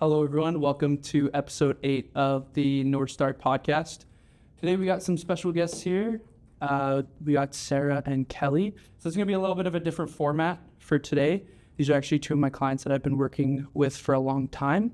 Hello, everyone. Welcome to episode 8 of the Northstar podcast. Today, we got some special guests here. We got Sara and Kelly. So it's going to be a little bit of a different format for today. These are actually two of my clients that I've been working with for a long time.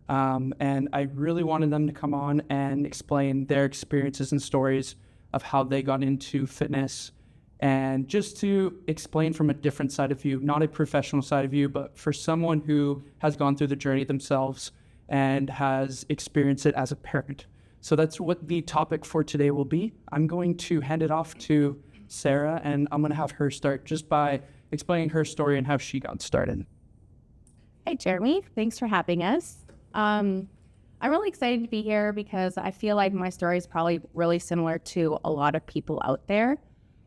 And I really wanted them to come on and explain their experiences and stories of how they got into fitness, and just to explain from a different side of view, not a professional side of view, but for someone who has gone through the journey themselves and has experienced it as a parent. So that's what the topic for today will be. I'm going to hand it off to Sara, and I'm going to have her start just by explaining her story and how she got started. Hey, Jeremy. Thanks for having us. I'm really excited to be here because I feel like my story is probably really similar to a lot of people out there.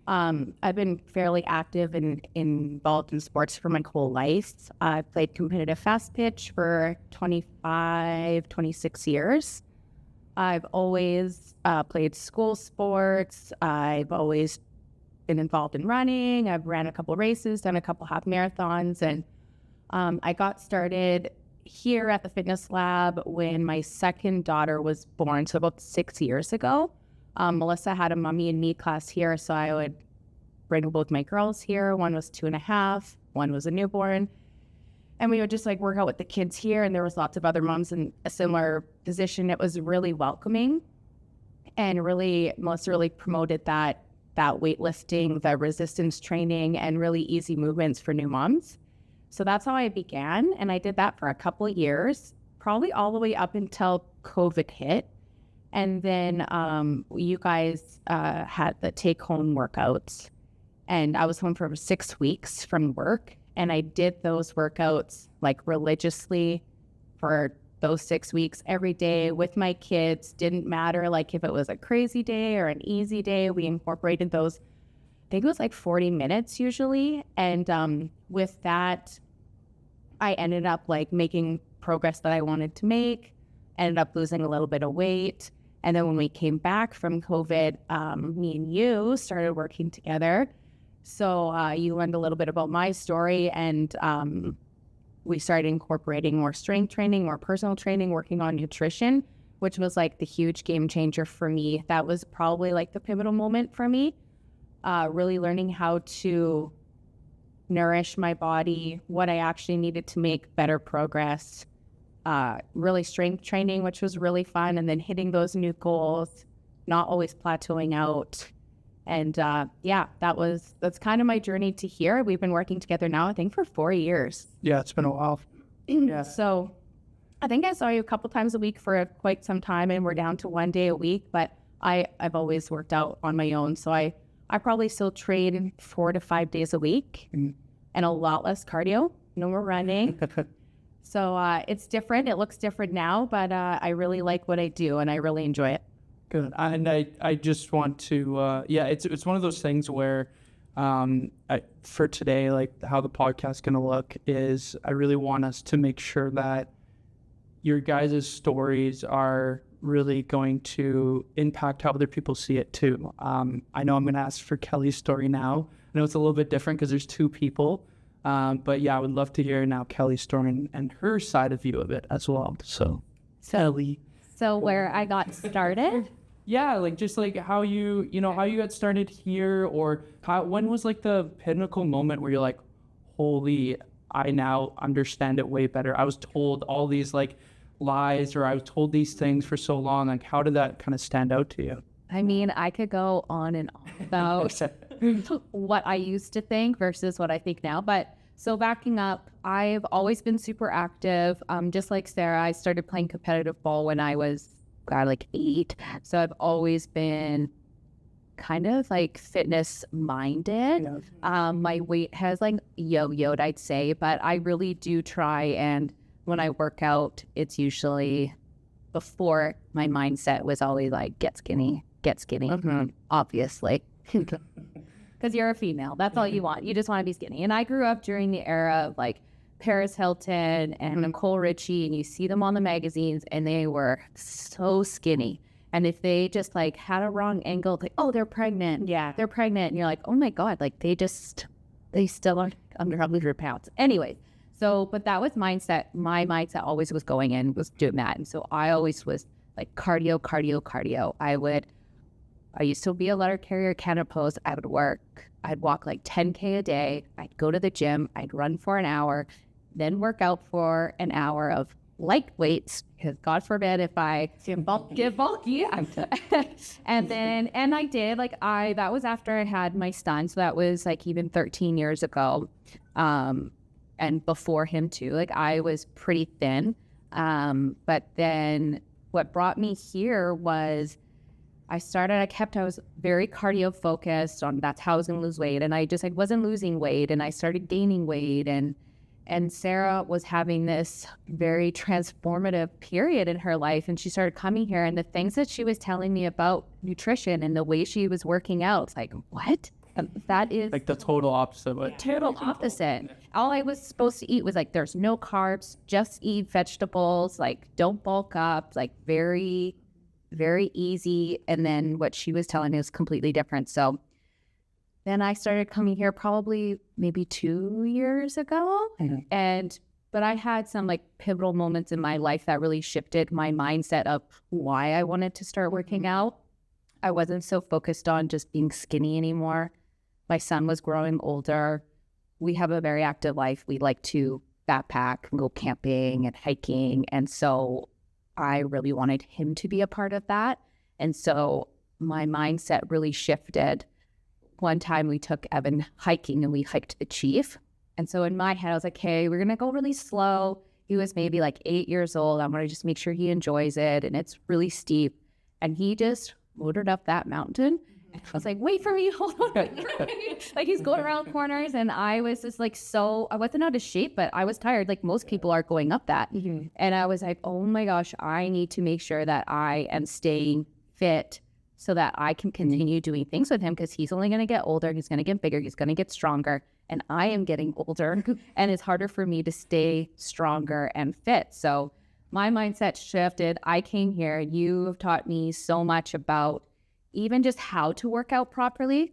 I've been fairly active and involved in sports for my whole life. I've played competitive fast pitch for 26 years. I've always played school sports. I've always been involved in running. I've ran a couple races, done a couple half marathons, and I got started here at the fitness lab when my second daughter was born, so about 6 years ago. Melissa had a mommy and me class here, so I would bring both my girls here. One was 2.5, one was a newborn. And we would just work out with the kids here, and there was lots of other moms in a similar position. It was really welcoming, and Melissa really promoted that weightlifting, the resistance training, and really easy movements for new moms. So that's how I began, and I did that for a couple of years, probably all the way up until COVID hit. And then you guys had the take-home workouts, and I was home for 6 weeks from work, and I did those workouts religiously for those 6 weeks every day with my kids. Didn't matter if it was a crazy day or an easy day. We incorporated those. I think it was 40 minutes usually, and with that, I ended up making progress that I wanted to make. Ended up losing a little bit of weight. And then when we came back from COVID, me and you started working together. So you learned a little bit about my story, and we started incorporating more strength training, more personal training, working on nutrition, which was the huge game changer for me. That was probably the pivotal moment for me, really learning how to nourish my body, what I actually needed to make better progress. Really strength training, which was really fun, and then hitting those new goals, not always plateauing out. And that's kind of my journey to here. We've been working together now, I think, for 4 years. Yeah, it's been a while. Yeah. So I think I saw you a couple times a week for quite some time, and we're down to 1 day a week, but I've always worked out on my own. So I probably still train 4 to 5 days a week, and a lot less cardio, no more running. So it's different. It looks different now, but I really like what I do, and I really enjoy it. Good. And I just want to, it's one of those things where for today, how the podcast is going to look is I really want us to make sure that your guys' stories are really going to impact how other people see it too. I know I'm going to ask for Kelly's story now. I know it's a little bit different because there's two people. But yeah, I would love to hear now Kelly's story and her side of view of it as well. So Kelly. So where I got started? Yeah, just how you got started here, or when was the pinnacle moment where you're like, holy, I now understand it way better. I was told all these lies, or I was told these things for so long. How did that kind of stand out to you? I mean, I could go on and on about what I used to think versus what I think now. But so backing up, I've always been super active. Just like Sara, I started playing competitive ball when I was 8. So I've always been kind of fitness minded. Yeah. My weight has yo-yoed, I'd say, but I really do try. And when I work out, it's usually before my mindset was always get skinny, obviously. Because you're a female. That's all you want. You just want to be skinny. And I grew up during the era of Paris Hilton and Nicole Richie, and you see them on the magazines, and they were so skinny. And if they just had a wrong angle, they're pregnant. Yeah, they're pregnant. And you're oh my God, they still are under 100 pounds. Anyway, So, but that was mindset. My mindset always was going in, was doing that. And so I always was like cardio, cardio, cardio. I used to be a letter carrier, Canada Post. I'd walk like 10K a day. I'd go to the gym. I'd run for an hour, then work out for an hour of light weights, because God forbid if I get bulky. and I did, that was after I had my son. So that was like even 13 years ago. And before him too, like I was pretty thin. But then what brought me here was I was very cardio focused on that's how I was going to lose weight. And I wasn't losing weight, and I started gaining weight, and Sara was having this very transformative period in her life. And she started coming here, and the things that she was telling me about nutrition and the way she was working out, it's like, what? That is like the total opposite. Total opposite. All I was supposed to eat was like, there's no carbs, just eat vegetables, like don't bulk up, like very, very easy. And then what she was telling me was completely different. So then I started coming here probably maybe 2 years ago. But I had some like pivotal moments in my life that really shifted my mindset of why I wanted to start working out. I wasn't so focused on just being skinny anymore. My son was growing older. We have a very active life. We like to backpack and go camping and hiking. And so I really wanted him to be a part of that. And so my mindset really shifted. One time we took Evan hiking, and we hiked the Chief. And so in my head, I was like, hey, we're going to go really slow. He was maybe like 8 years old. I'm going to just make sure he enjoys it. And it's really steep. And he just motored up that mountain. I was like, wait for me, hold on, wait for me. Like he's going around corners, and I was just like, I wasn't out of shape, but I was tired, like most people are going up that. And I was like, oh my gosh, I need to make sure that I am staying fit so that I can continue doing things with him, because he's only going to get older, he's going to get bigger, he's going to get stronger, and I am getting older, and it's harder for me to stay stronger and fit. So my mindset shifted. I came here. You have taught me so much about even just how to work out properly.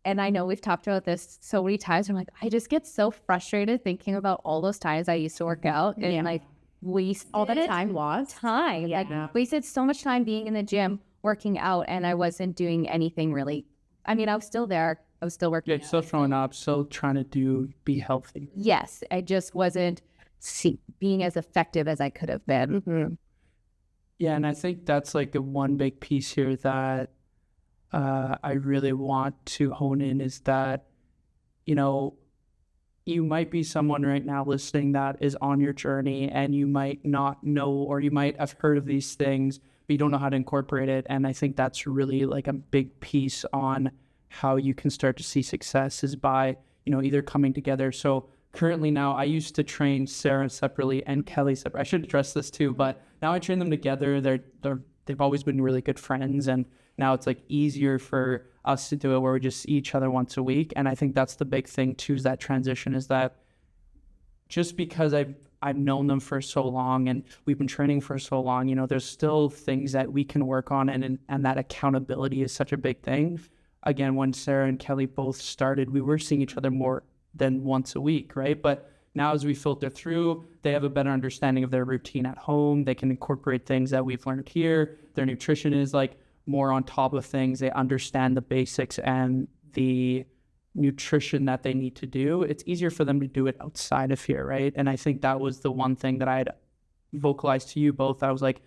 And I know we've talked about this so many times. I'm like, I just get so frustrated thinking about all those times I used to work out and like wasted all that time lost. Wasted so much time being in the gym working out, and I wasn't doing anything really. I mean, I was still there. I was still working. Yeah, still showing up, still trying to be healthy. Yes, I just wasn't being as effective as I could have been. Yeah, and I think that's like the one big piece here that I really want to hone in is that, you know, you might be someone right now listening that is on your journey, and you might not know, or you might have heard of these things, but you don't know how to incorporate it. And I think that's really like a big piece on how you can start to see success is by, you know, either coming together. So currently now, I used to train Sara separately and Kelly separately. I should address this too, but now I train them together. They've always been really good friends, and now it's like easier for us to do it where we just see each other once a week. And I think that's the big thing too, is that transition, is that just because I've known them for so long and we've been training for so long, you know, there's still things that we can work on, and that accountability is such a big thing. Again, when Sara and Kelly both started, we were seeing each other more than once a week, right? But now as we filter through, they have a better understanding of their routine at home. They can incorporate things that we've learned here. Their nutrition is like more on top of things. They understand the basics and the nutrition that they need to do. It's easier for them to do it outside of here, right? And I think that was the one thing that I had vocalized to you both. I was like,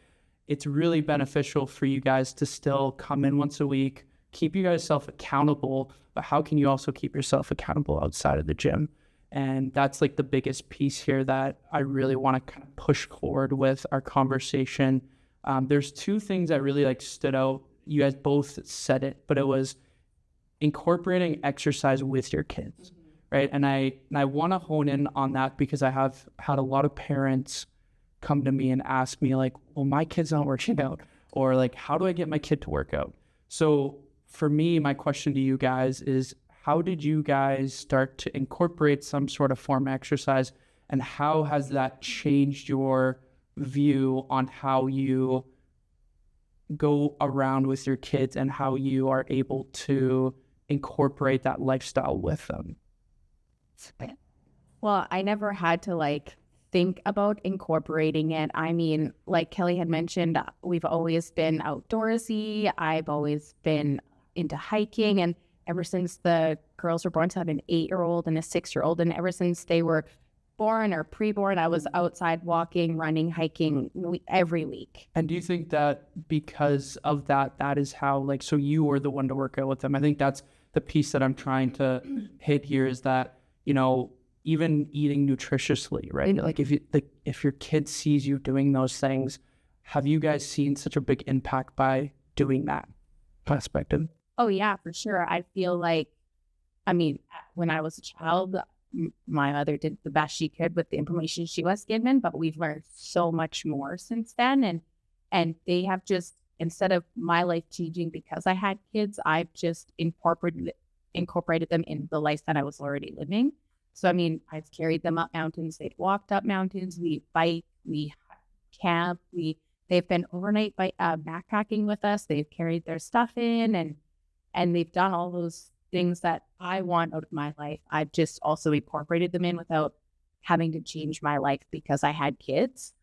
it's really beneficial for you guys to still come in once a week, keep you guys self accountable, but how can you also keep yourself accountable outside of the gym? And that's like the biggest piece here that I really want to kind of push forward with our conversation. There's two things that really like stood out. You guys both said it, but it was incorporating exercise with your kids, right? And I want to hone in on that because I have had a lot of parents come to me and ask me like, well, my kid's not working out, or like, how do I get my kid to work out? So for me, my question to you guys is, how did you guys start to incorporate some sort of form of exercise, and how has that changed your view on how you go around with your kids and how you are able to incorporate that lifestyle with them? Well, I never had to like think about incorporating it. I mean, like Kelly had mentioned, we've always been outdoorsy. I've always been into hiking. And ever since the girls were born, so I have an 8-year-old and a 6-year-old. And ever since they were born or pre-born, I was outside walking, running, hiking every week. And do you think that because of that, that is how, like, so you were the one to work out with them? I think that's the piece that I'm trying to hit here is that, you know, even eating nutritiously, right? Like if your kid sees you doing those things, have you guys seen such a big impact by doing that aspect of? Oh yeah, for sure. I feel like, I mean, when I was a child, my mother did the best she could with the information she was given, but we've learned so much more since then. And they have just, instead of my life changing because I had kids, I've just incorporated them in the life that I was already living. So, I mean, I've carried them up mountains. They've walked up mountains. We bike, we camp, they've been overnight backpacking with us. They've carried their stuff in and they've done all those things that I want out of my life. I've just also incorporated them in without having to change my life because I had kids.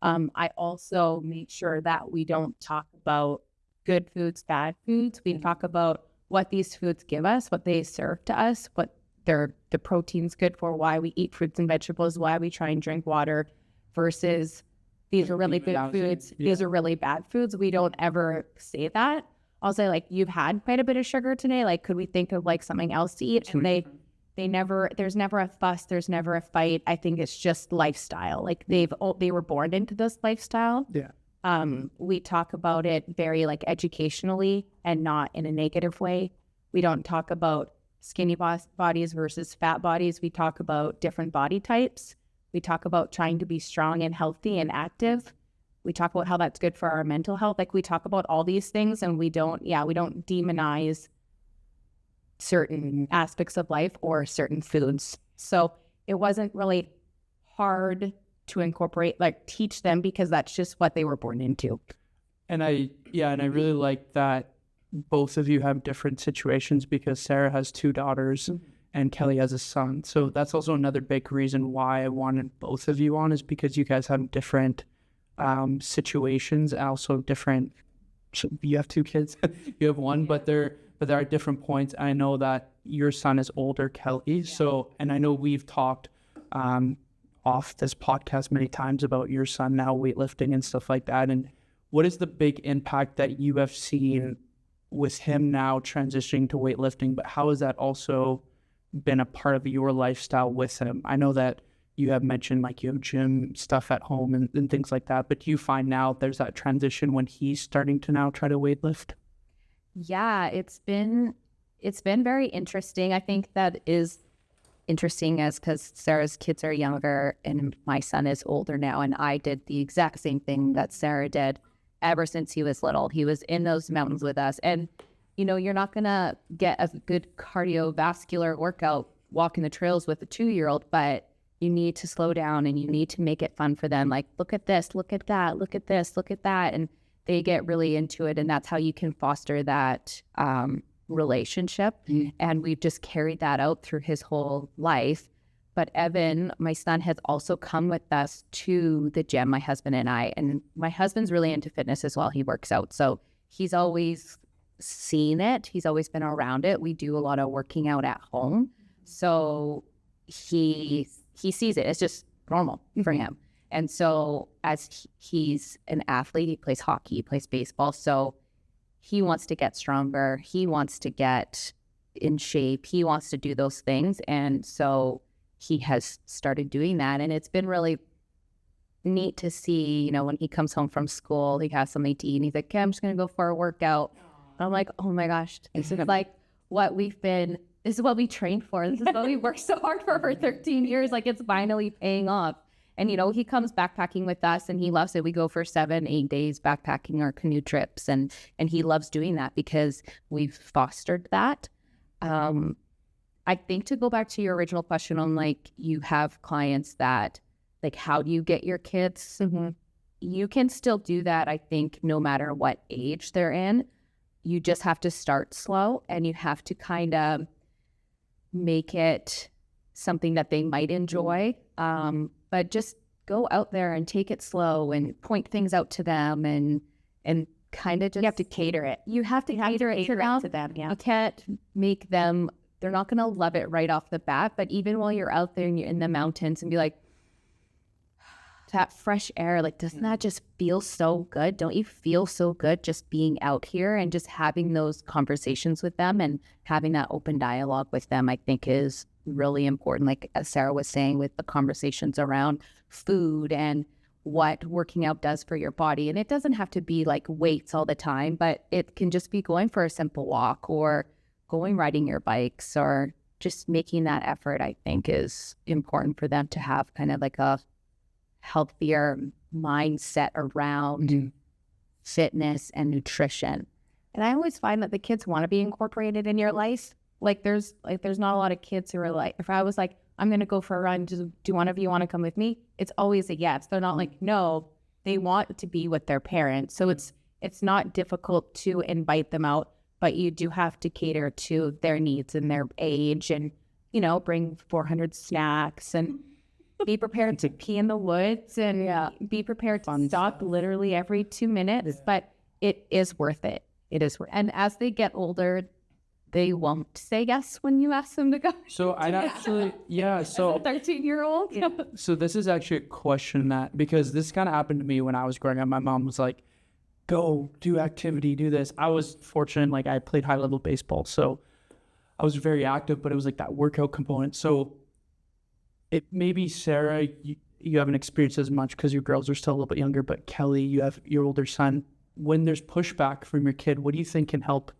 I also make sure that we don't talk about good foods, bad foods. We talk about what these foods give us, what they serve to us, what the protein's good for, why we eat fruits and vegetables, why we try and drink water versus these are really good foods. Yeah. These are really bad foods. We don't ever say that. I'll say like, you've had quite a bit of sugar today. Like, could we think of like something else to eat? And they never, there's never a fuss. There's never a fight. I think it's just lifestyle. Like they were born into this lifestyle. Yeah. We talk about it very like educationally and not in a negative way. We don't talk about skinny bodies versus fat bodies. We talk about different body types. We talk about trying to be strong and healthy and active. We talk about how that's good for our mental health. Like we talk about all these things and we don't demonize certain aspects of life or certain foods. So it wasn't really hard to incorporate, like teach them because that's just what they were born into. And I really like that both of you have different situations because Sara has 2 daughters and Kelly has a son. So that's also another big reason why I wanted both of you on is because you guys have different situations, also different. So you have 2 kids, you have 1, but there are different points. I know that your son is older, Kelly. So, and I know we've talked off this podcast many times about your son now weightlifting and stuff like that. And what is the big impact that you have seen with him now transitioning to weightlifting, but how has that also been a part of your lifestyle with him? I know that you have mentioned like you have gym stuff at home and things like that, but do you find now there's that transition when he's starting to now try to weightlift? Yeah, it's been very interesting. I think that is interesting as because Sarah's kids are younger and my son is older now, and I did the exact same thing that Sara did ever since he was little. He was in those mountains with us. And, you know, you're not going to get a good cardiovascular workout walking the trails with a 2-year-old, but you need to slow down and you need to make it fun for them. Like, look at this, look at that, look at this, look at that. And they get really into it. And that's how you can foster that relationship. Mm-hmm. And we've just carried that out through his whole life. But Evan, my son, has also come with us to the gym, my husband and I. And my husband's really into fitness as well. He works out. So he's always seen it. He's always been around it. We do a lot of working out at home. So he sees it. It's just normal for him. And so as he's an athlete, he plays hockey, he plays baseball. So he wants to get stronger. He wants to get in shape. He wants to do those things. And so he has started doing that. And it's been really neat to see, you know, when he comes home from school, he has something to eat and he's like, okay, I'm just going to go for a workout. I'm like, oh my gosh. This is like this is what we trained for. This is what we worked so hard for 13 years. Like it's finally paying off. And, you know, he comes backpacking with us and he loves it. We go for 7-8 days backpacking our canoe trips. And he loves doing that because we've fostered that. I think to go back to your original question on like, you have clients that like, how do you get your kids? Mm-hmm. You can still do that. I think no matter what age they're in, you just have to start slow and you have to kind of make it something that they might enjoy. But just go out there and take it slow and point things out to them and kind of just... You have to cater it. You have to cater it to them. Yeah. You can't make them... They're not going to love it right off the bat, but even while you're out there and you're in the mountains and be like, that fresh air, like, doesn't that just feel so good? Don't you feel so good just being out here and just having those conversations with them and having that open dialogue with them, I think is really important. Like as Sarah was saying, with the conversations around food and what working out does for your body. And it doesn't have to be like weights all the time, but it can just be going for a simple walk or going riding your bikes or just making that effort, I think is important for them to have kind of like a healthier mindset around fitness and nutrition. And I always find that the kids want to be incorporated in your life. There's not a lot of kids who are like, if I was like, I'm going to go for a run, do one of you want to come with me? It's always a yes. They're not like, no, they want to be with their parents. So it's not difficult to invite them out, but you do have to cater to their needs and their age and, bring 400 snacks and be prepared to pee in the woods and be prepared to stop literally every 2 minutes, but it is worth it. It is worth it. And as they get older, they won't say yes when you ask them to go. So I'd actually, so... 13-year-old? Yeah. So this is actually a question because this kind of happened to me when I was growing up. My mom was like, go do activity, do this. I was fortunate, like I played high level baseball, so I was very active, but it was like that workout component. So it maybe Sarah, you haven't experienced as much because your girls are still a little bit younger, but Kelly, you have your older son. When there's pushback from your kid, what do you think can help,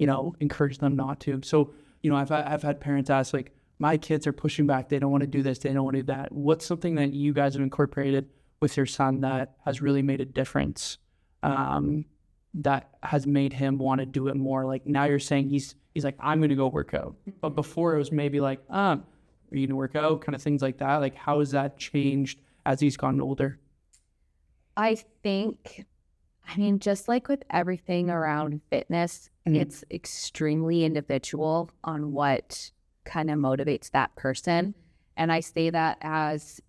encourage them not to? So, I've had parents ask like, my kids are pushing back. They don't want to do this. They don't want to do that. What's something that you guys have incorporated with your son that has really made a difference? That has made him want to do it more? Like now you're saying he's like, I'm going to go work out. But before it was maybe like, are you going to work out? Kind of things like that. Like how has that changed as he's gotten older? I think, just like with everything around fitness, it's extremely individual on what kind of motivates that person. And I say that as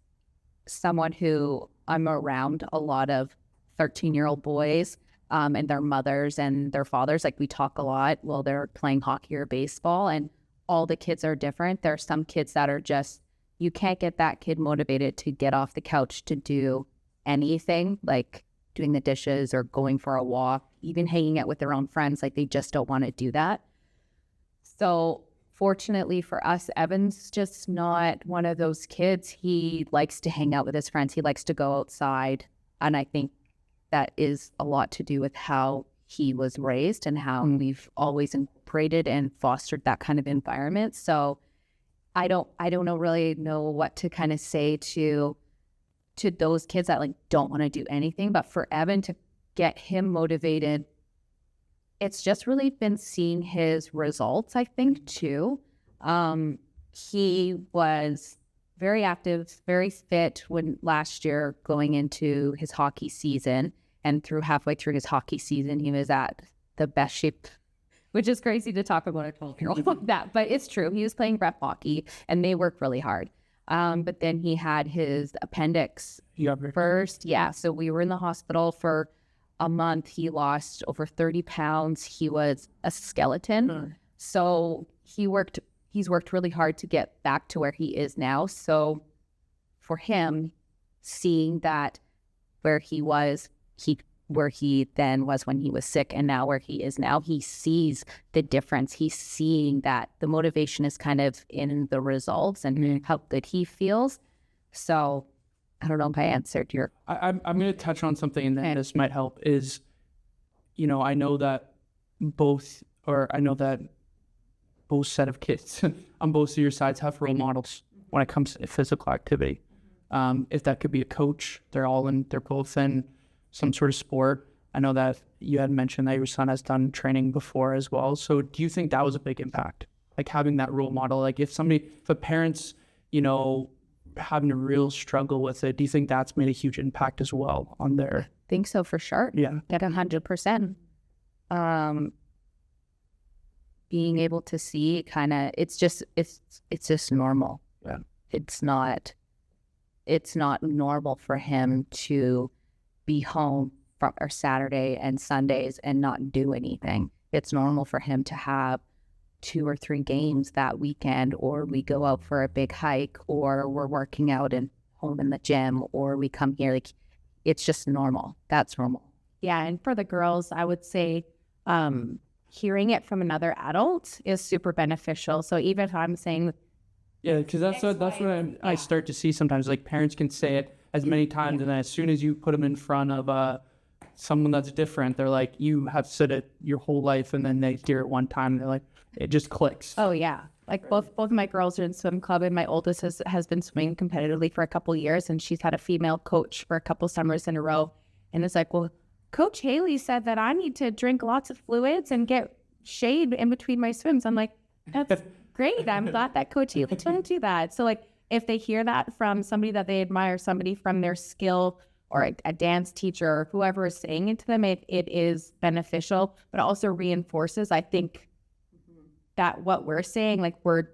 someone who I'm around a lot of 13-year-old boys and their mothers and their fathers. Like we talk a lot while they're playing hockey or baseball, and all the kids are different. There are some kids that are just, you can't get that kid motivated to get off the couch to do anything, like doing the dishes or going for a walk, even hanging out with their own friends. Like they just don't want to do that. So fortunately for us, Evan's just not one of those kids. He likes to hang out with his friends. He likes to go outside. And I think that is a lot to do with how he was raised and how we've always incorporated and fostered that kind of environment. So I don't really know what to kind of say to those kids that like don't want to do anything. But for Evan to get him motivated, it's just really been seeing his results, I think, too. He was very active, very fit when last year going into his hockey season, and halfway through his hockey season, he was at the best shape, which is crazy to talk about a 12-year-old like that, but it's true. He was playing rep hockey and they work really hard. But then he had his appendix first. Yeah. So we were in the hospital for a month. He lost over 30 pounds. He was a skeleton. So he's worked really hard to get back to where he is now. So for him, seeing that where he then was when he was sick and now where he is now, he sees the difference. He's seeing that the motivation is kind of in the results and how good he feels. So I don't know if I answered your... I'm going to touch on something, and then this might help, is, I know that both set of kids on both of your sides have role models when it comes to physical activity. If that could be a coach, they're both in some sort of sport. I know that you had mentioned that your son has done training before as well. So do you think that was a big impact? Like having that role model, like if a parent's, having a real struggle with it, do you think that's made a huge impact as well on their... I think so, for sure. Yeah. At 100%. Being able to see kind of, it's just normal. It's not normal for him to be home from our Saturday and Sundays and not do anything. It's normal for him to have 2 or 3 games that weekend, or we go out for a big hike, or we're working out and home in the gym, or we come here. Like, it's just normal. That's normal. Yeah, and for the girls, I would say hearing it from another adult is super beneficial. So even if I'm saying, Yeah, because that's what I start to see sometimes. Like, parents can say it as many times, and then as soon as you put them in front of someone that's different, they're like, you have said it your whole life, and then they hear it one time, and they're like, it just clicks. oh yeah, like both of my girls are in swim club, and my oldest has been swimming competitively for a couple years, and she's had a female coach for a couple summers in a row, and it's like, well, Coach Haley said that I need to drink lots of fluids and get shade in between my swims. I'm like, that's great. I'm glad that Coach Haley told you that. So like, if they hear that from somebody that they admire, somebody from their skill, or a dance teacher, or whoever is saying it to them, it is beneficial, but also reinforces, I think, that what we're saying, like, we're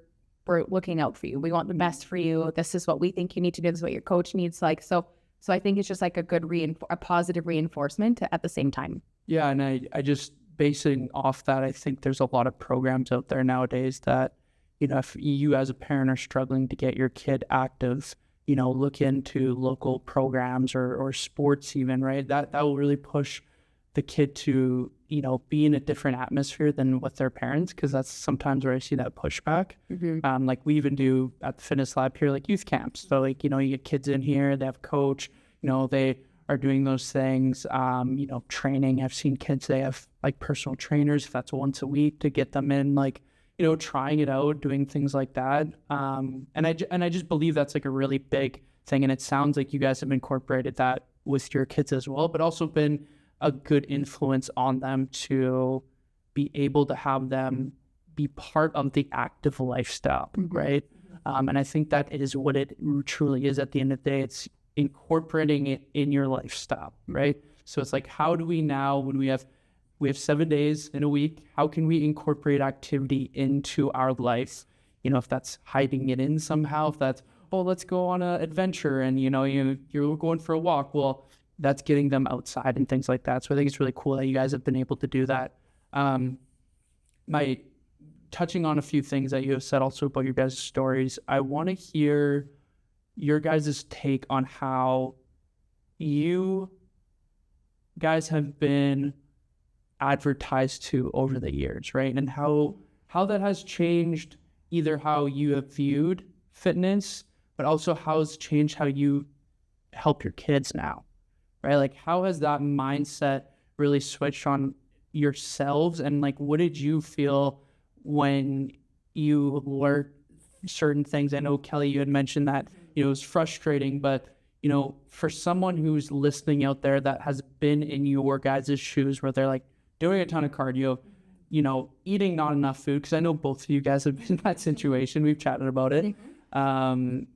looking out for you. We want the best for you. This is what we think you need to do. This is what your coach needs. Like, so I think it's just like a good a positive reinforcement at the same time. Yeah, and I just, basing off that, I think there's a lot of programs out there nowadays that, if you as a parent are struggling to get your kid active, look into local programs or sports even, right? That will really push the kid to, be in a different atmosphere than with their parents, because that's sometimes where I see that pushback. Mm-hmm. Like, we even do at the fitness lab here, like youth camps. So like, you get kids in here, they have a coach, they are doing those things, training. I've seen kids, they have like personal trainers, if that's once a week, to get them in, like, trying it out, doing things like that. And I just believe that's like a really big thing. And it sounds like you guys have incorporated that with your kids as well, but also been a good influence on them to be able to have them be part of the active lifestyle, right? And I think that is what it truly is at the end of the day. It's incorporating it in your lifestyle, right? So it's like, how do we now, when we have 7 days in a week, how can we incorporate activity into our life? If that's hiding it in somehow, if that's, let's go on an adventure, and you're going for a walk. Well, that's getting them outside and things like that. So I think it's really cool that you guys have been able to do that. Touching on a few things that you have said also about your guys' stories, I want to hear your guys' take on how you guys have been advertised to over the years, right? And how that has changed either how you have viewed fitness, but also how it's changed how you help your kids now, right? Like, how has that mindset really switched on yourselves? And like, what did you feel when you learned certain things? I know, Kelly, you had mentioned that, it was frustrating, but for someone who's listening out there that has been in your guys' shoes, where they're like doing a ton of cardio, eating not enough food, because I know both of you guys have been in that situation. We've chatted about it. And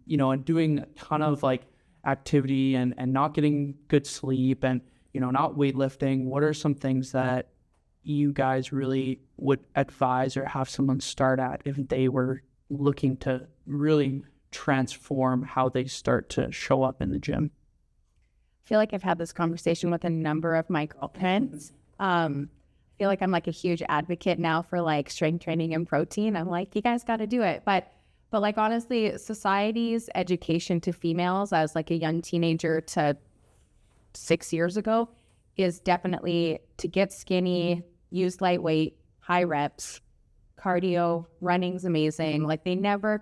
doing a ton of like activity and not getting good sleep, and, not weightlifting. What are some things that you guys really would advise or have someone start at if they were looking to really transform how they start to show up in the gym? I feel like I've had this conversation with a number of my girlfriends. I feel like I'm like a huge advocate now for like strength training and protein. I'm like, you guys got to do it. But like, honestly, society's education to females as like a young teenager to 6 years ago is definitely to get skinny, use lightweight, high reps, cardio, running's amazing. Like, they never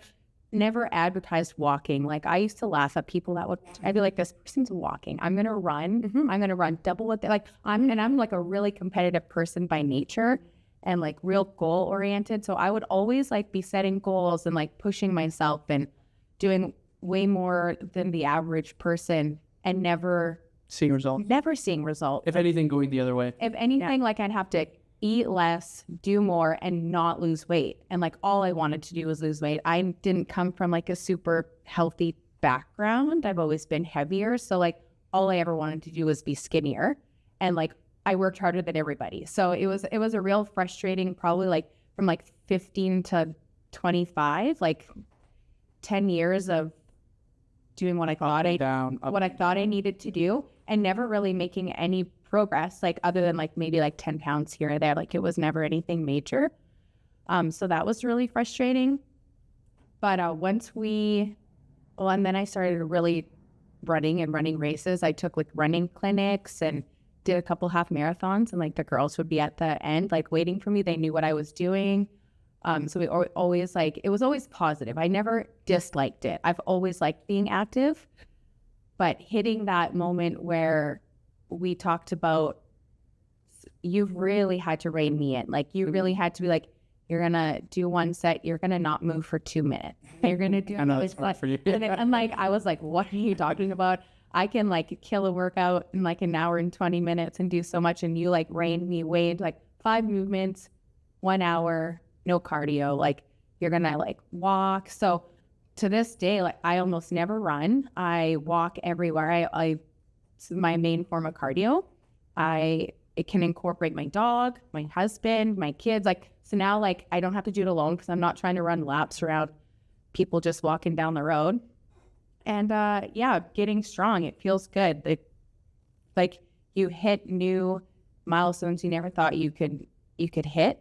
advertised walking. Like, I used to laugh at people I'd be like, this person's walking. I'm going to run. I'm going to run double what I'm like a really competitive person by nature, and like real goal oriented. So I would always like be setting goals and like pushing myself and doing way more than the average person, and never seeing results. If anything, going the other way. If anything, like, I'd have to eat less, do more, and not lose weight. And like, all I wanted to do was lose weight. I didn't come from like a super healthy background. I've always been heavier. So like, all I ever wanted to do was be skinnier. And like, I worked harder than everybody. So it was a real frustrating, probably like from like 15 to 25, like 10 years of doing what I thought I needed to do and never really making any progress, like other than like maybe like 10 pounds here or there. Like it was never anything major. So that was really frustrating. But and then I started really running races. I took like running clinics and did a couple half marathons, and like the girls would be at the end, like waiting for me. They knew what I was doing. So we always like, it was always positive. I never disliked it. I've always liked being active, but hitting that moment where we talked about, you've really had to rein me in. Like you really had to be like, you're going to do one set. You're going to not move for 2 minutes. You're going to do I know it's hard for you. And like, I was like, what are you talking about? I can like kill a workout in like an hour and 20 minutes and do so much. And you like reined me way into like 5 movements, 1 hour, no cardio. Like you're going to like walk. So to this day, like I almost never run. I walk everywhere. It's my main form of cardio. It can incorporate my dog, my husband, my kids. Like, so now like I don't have to do it alone because I'm not trying to run laps around people just walking down the road. And getting strong, it feels good. Like you hit new milestones you never thought you could hit.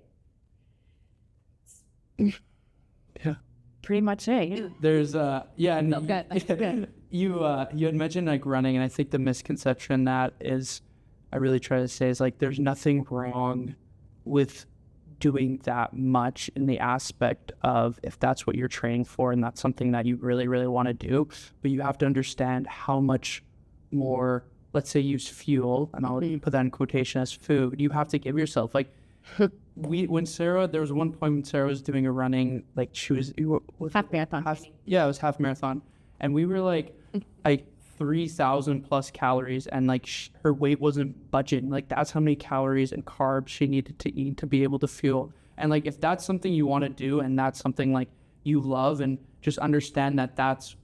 Yeah. Pretty much it. There's Good. You had mentioned like running, and I think the misconception that is I really try to say is like there's nothing wrong with doing that much in the aspect of if that's what you're training for and that's something that you really, really want to do, but you have to understand how much more, let's say, use fuel, and I'll put that in quotation as food, you have to give yourself. Like there was one point when Sarah was doing a running, like she was half marathon. It was half marathon, and we were like 3,000 plus calories, and like her weight wasn't budging. Like that's how many calories and carbs she needed to eat to be able to fuel. And like if that's something you want to do and that's something like you love, and just understand that that's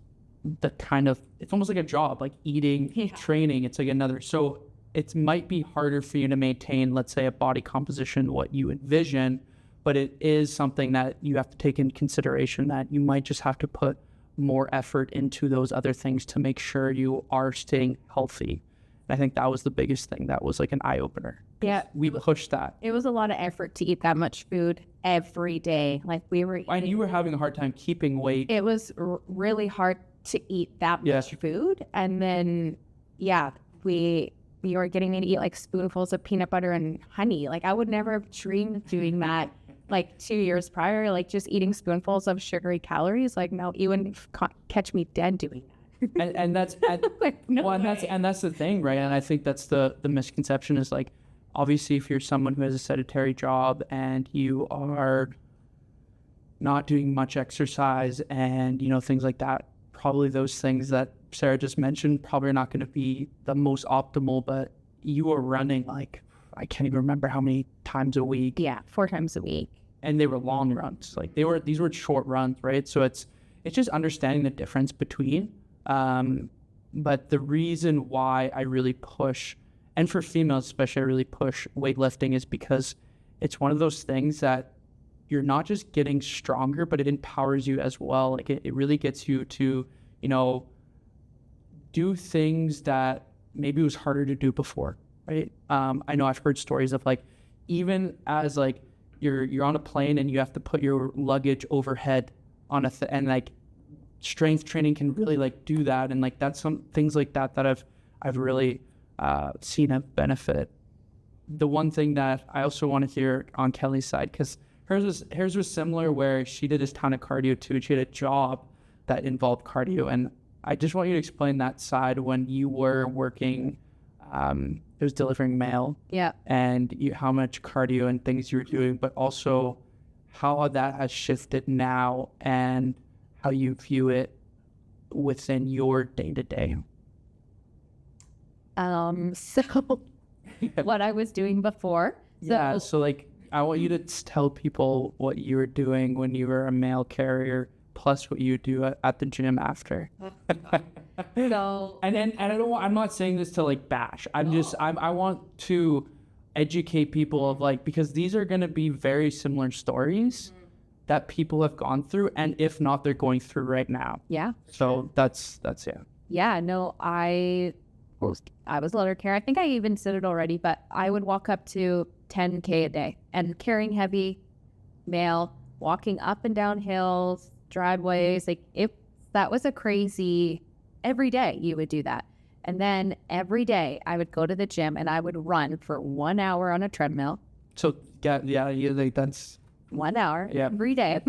the kind of, it's almost like a job, like eating, training, it's like another. So it might be harder for you to maintain, let's say, a body composition what you envision, but it is something that you have to take in consideration, that you might just have to put more effort into those other things to make sure you are staying healthy. And I think that was the biggest thing that was like an eye-opener. Yeah. We pushed that. It was a lot of effort to eat that much food every day. Like we were eating, and you were having a hard time keeping weight. It was really hard to eat that much food. And then, we were getting me to eat like spoonfuls of peanut butter and honey. Like I would never have dreamed of doing that like 2 years prior, like just eating spoonfuls of sugary calories. Like no, you wouldn't catch me dead doing that. and that's that's the thing, right? And I think that's the misconception is like, obviously if you're someone who has a sedentary job and you are not doing much exercise and things like that, probably those things that Sarah just mentioned probably are not going to be the most optimal. But you are running like, I can't even remember how many times a week. Yeah, 4 times a week. And they were long runs. Like these were short runs, right? So it's just understanding the difference between. But the reason why I really push, and for females especially, I really push weightlifting is because it's one of those things that you're not just getting stronger, but it empowers you as well. Like it really gets you to, do things that maybe it was harder to do before, right? I know I've heard stories of like, even as like you're on a plane and you have to put your luggage overhead on and like strength training can really like do that. And like, that's some things like that I've really seen a benefit. The one thing that I also want to hear on Kelly's side, because hers was similar, where she did a ton of cardio too. She had a job that involved cardio, and I just want you to explain that side when you were working. It was delivering mail. Yeah. And how much cardio and things you were doing, but also how that has shifted now and how you view it within your day to day. So what I was doing before. So like, I want you to tell people what you were doing when you were a mail carrier, plus what you do at the gym after. So and I'm not saying this to like bash. I want to educate people of like, because these are going to be very similar stories that people have gone through, and if not, they're going through right now. Yeah. So that's yeah. Yeah, no, I was letter care. I think I even said it already, but I would walk up to 10K a day and carrying heavy mail, walking up and down hills, driveways. Like if that was a crazy, every day you would do that. And then every day I would go to the gym and I would run for 1 hour on a treadmill. So yeah, you like that's 1 hour Yeah. every day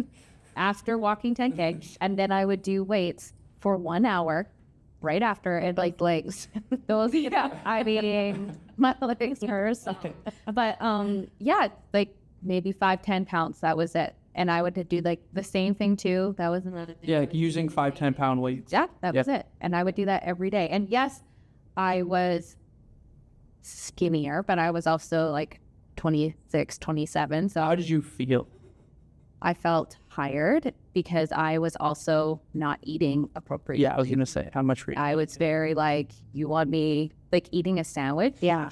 after walking 10K. And then I would do weights for 1 hour right after, and like legs. Those, yeah, I mean, my legs hurt. But yeah, like maybe 5-10 pounds. That was it. And I would do like the same thing too. That was another thing. yeah, like using 5-10 pound weights. Yeah, that Yeah. was it. And I would do that every day. And yes, I was skinnier, but I was also like 26, 27. So How did you feel? I felt tired because I was also not eating appropriately. Yeah, I was gonna say how much were you? I was very like, you want me like eating a sandwich? Yeah.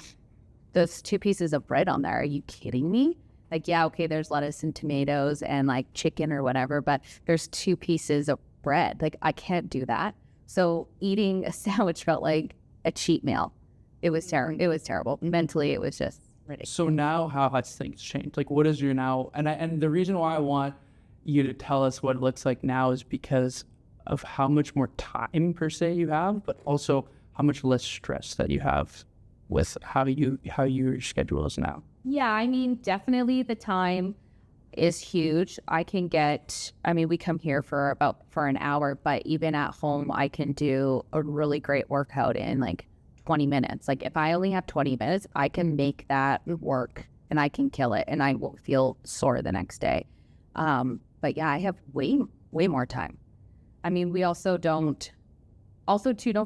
Those 2 pieces of bread on there. Are you kidding me? Like, yeah, okay, there's lettuce and tomatoes and like chicken or whatever, but there's 2 pieces of bread. Like, I can't do that. So eating a sandwich felt like a cheat meal. It was terrible. It was terrible. Mentally, it was just ridiculous. So now, how has things changed? Like, what is your now? And the reason why I want you to tell us what it looks like now is because of how much more time per se you have, but also how much less stress that you have with how your schedule is now. Yeah, I mean, definitely the time is huge. I mean, we come here for an hour, but even at home, I can do a really great workout in like 20 minutes. Like if I only have 20 minutes, I can make that work and I can kill it and I won't feel sore the next day. But yeah, I have way more time. I mean, we also don't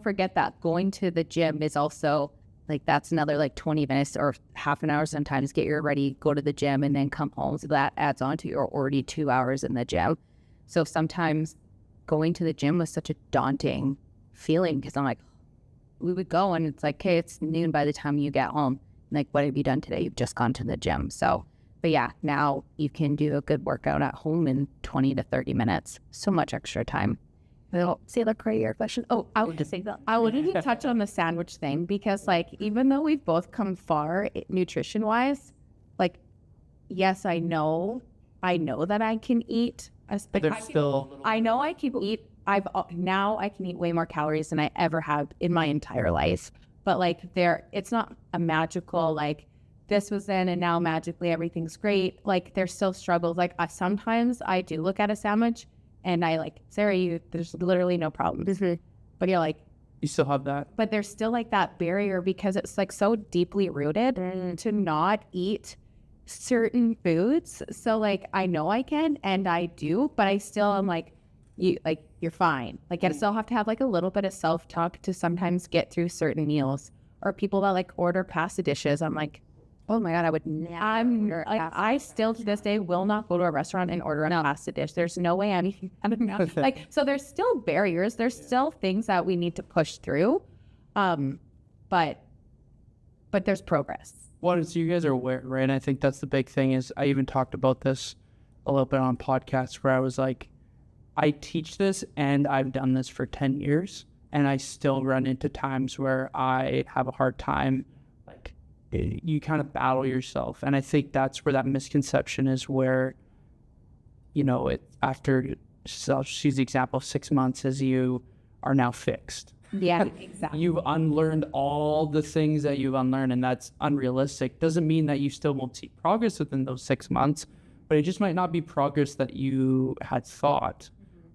forget that going to the gym is also like, that's another like 20 minutes or half an hour sometimes, get you ready, go to the gym and then come home. So that adds on to your already 2 hours in the gym. So sometimes going to the gym was such a daunting feeling because I'm like, we would go and it's like, okay, it's noon by the time you get home. Like, what have you done today? You've just gone to the gym. So, but yeah, now you can do a good workout at home in 20 to 30 minutes. So much extra time. I'll say the career question. Oh, I would just say that. I wanted to touch on the sandwich thing because, like, even though we've both come far nutrition wise, like, yes, I know that I can eat. I know I can eat. Now I can eat way more calories than I ever have in my entire life. But like it's not a magical, like this was then and now magically everything's great. Like there's still struggles. Like sometimes I do look at a sandwich and I like, Sarah, there's literally no problem. But you're like, You still have that? but there's still like that barrier because it's like so deeply rooted to not eat certain foods. So like I know I can and I do, but I still am like, you're fine. Like I still have to have like a little bit of self-talk to sometimes get through certain meals. Or people that like order pasta dishes, I'm like, oh my God, I would never. I still to this day will not go to a restaurant and order a pasta dish. There's no way I'm like, so there's still barriers. There's still things that we need to push through. But there's progress. Well, so you guys are aware, right? And I think that's the big thing is I even talked about this a little bit on podcasts where I was like, I teach this and I've done this for 10 years and I still run into times where I have a hard time. Like you kind of battle yourself. And I think that's where that misconception is where, after, so I'll just use the example of 6 months as you are now fixed. Yeah, exactly. You've unlearned all the things that you've unlearned, and that's unrealistic. Doesn't mean that you still won't see progress within those 6 months, but it just might not be progress that you had thought.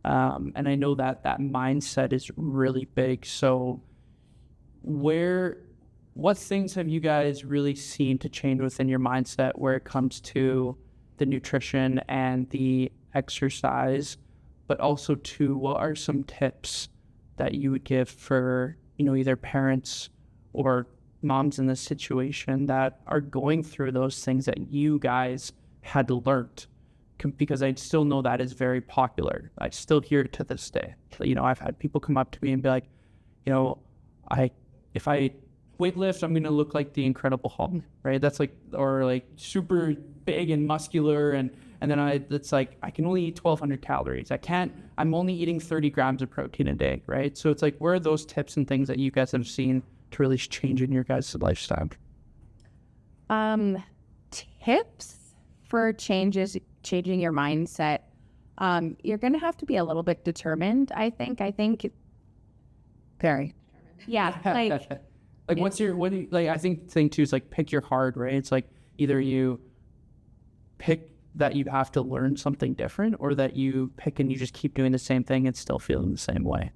And I know that mindset is really big. So what things have you guys really seen to change within your mindset where it comes to the nutrition and the exercise, but also to what are some tips that you would give for, either parents or moms in this situation that are going through those things that you guys had learned? Because I still know that is very popular. I still hear it to this day. I've had people come up to me and be like, if I weightlift, I'm going to look like the Incredible Hulk, right? That's like, or like super big and muscular and And then it's like, I can only eat 1,200 calories. I'm only eating 30 grams of protein a day, right? So it's like, where are those tips and things that you guys have seen to really change in your guys' lifestyle? Tips for changing your mindset. You're going to have to be a little bit determined, I think. Very. Yeah. Like, I think the thing too is like, pick your hard, right? It's like, either you pick that you have to learn something different, or that you pick and you just keep doing the same thing and still feeling the same way,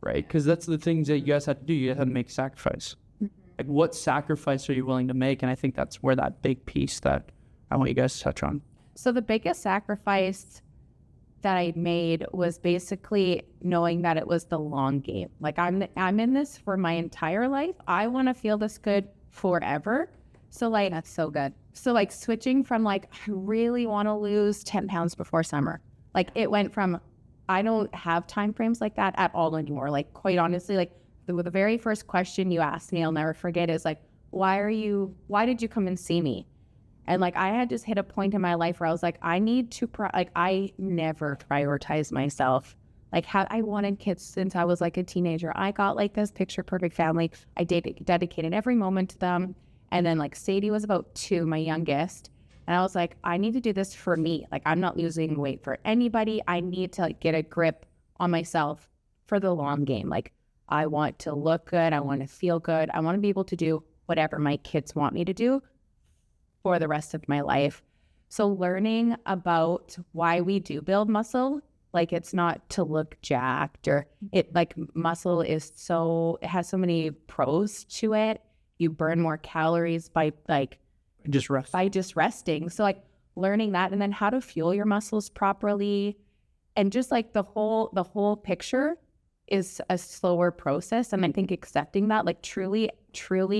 right? Because that's the things that you guys have to do. You have to make sacrifice. Like, what sacrifice are you willing to make? And I think that's where that big piece that I want you guys to touch on. So the biggest sacrifice that I made was basically knowing that it was the long game. Like, I'm in this for my entire life. I want to feel this good forever. So like, that's so good. So like, switching from like, I really want to lose 10 pounds before summer. Like, it went from, I don't have time frames like that at all anymore. Like, quite honestly, like the very first question you asked me, I'll never forget, is like, why did you come and see me? And like, I had just hit a point in my life where I was like, I need to, I never prioritize myself. Like, I wanted kids since I was like a teenager. I got like this picture perfect family. I dedicated every moment to them. And then like Sadie was about 2, my youngest. And I was like, I need to do this for me. Like, I'm not losing weight for anybody. I need to like get a grip on myself for the long game. Like, I want to look good. I want to feel good. I want to be able to do whatever my kids want me to do for the rest of my life. So learning about why we do build muscle, like, it's not to look jacked, or it, like, muscle it has so many pros to it. You burn more calories by just resting. So like, learning that, and then how to fuel your muscles properly, and just like the whole picture is a slower process. And I think accepting that, like truly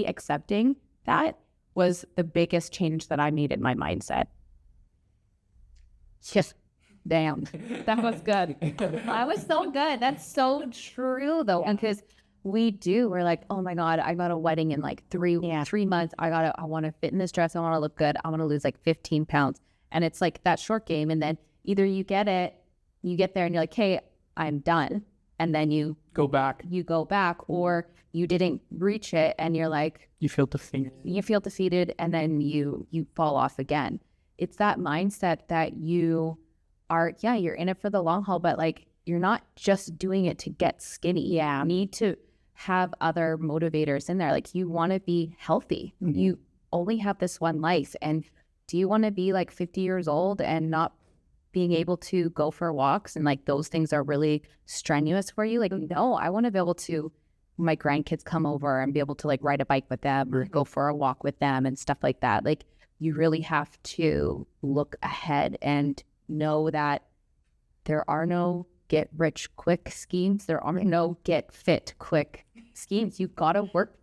accepting that, was the biggest change that I made in my mindset. Yes. Damn. That was good. That was so good. That's so true though. Because we're like, oh my God, I got a wedding in like 3 months. I want to fit in this dress. I want to look good. I want to lose like 15 pounds. And it's like that short game. And then either you get there and you're like, hey, I'm done. And then you go back, or you didn't reach it and you're like, you feel defeated, and then you fall off again. It's that mindset that you're in it for the long haul, but like, you're not just doing it to get skinny. Yeah. You need to have other motivators in there. Like, you want to be healthy. Mm-hmm. You only have this one life. And do you want to be like 50 years old and not being able to go for walks, and like those things are really strenuous for you? Like, no, I want to be able to, my grandkids come over and be able to like ride a bike with them or go for a walk with them and stuff like that. Like, you really have to look ahead and know that there are no get rich quick schemes. There are no get fit quick schemes. You gotta work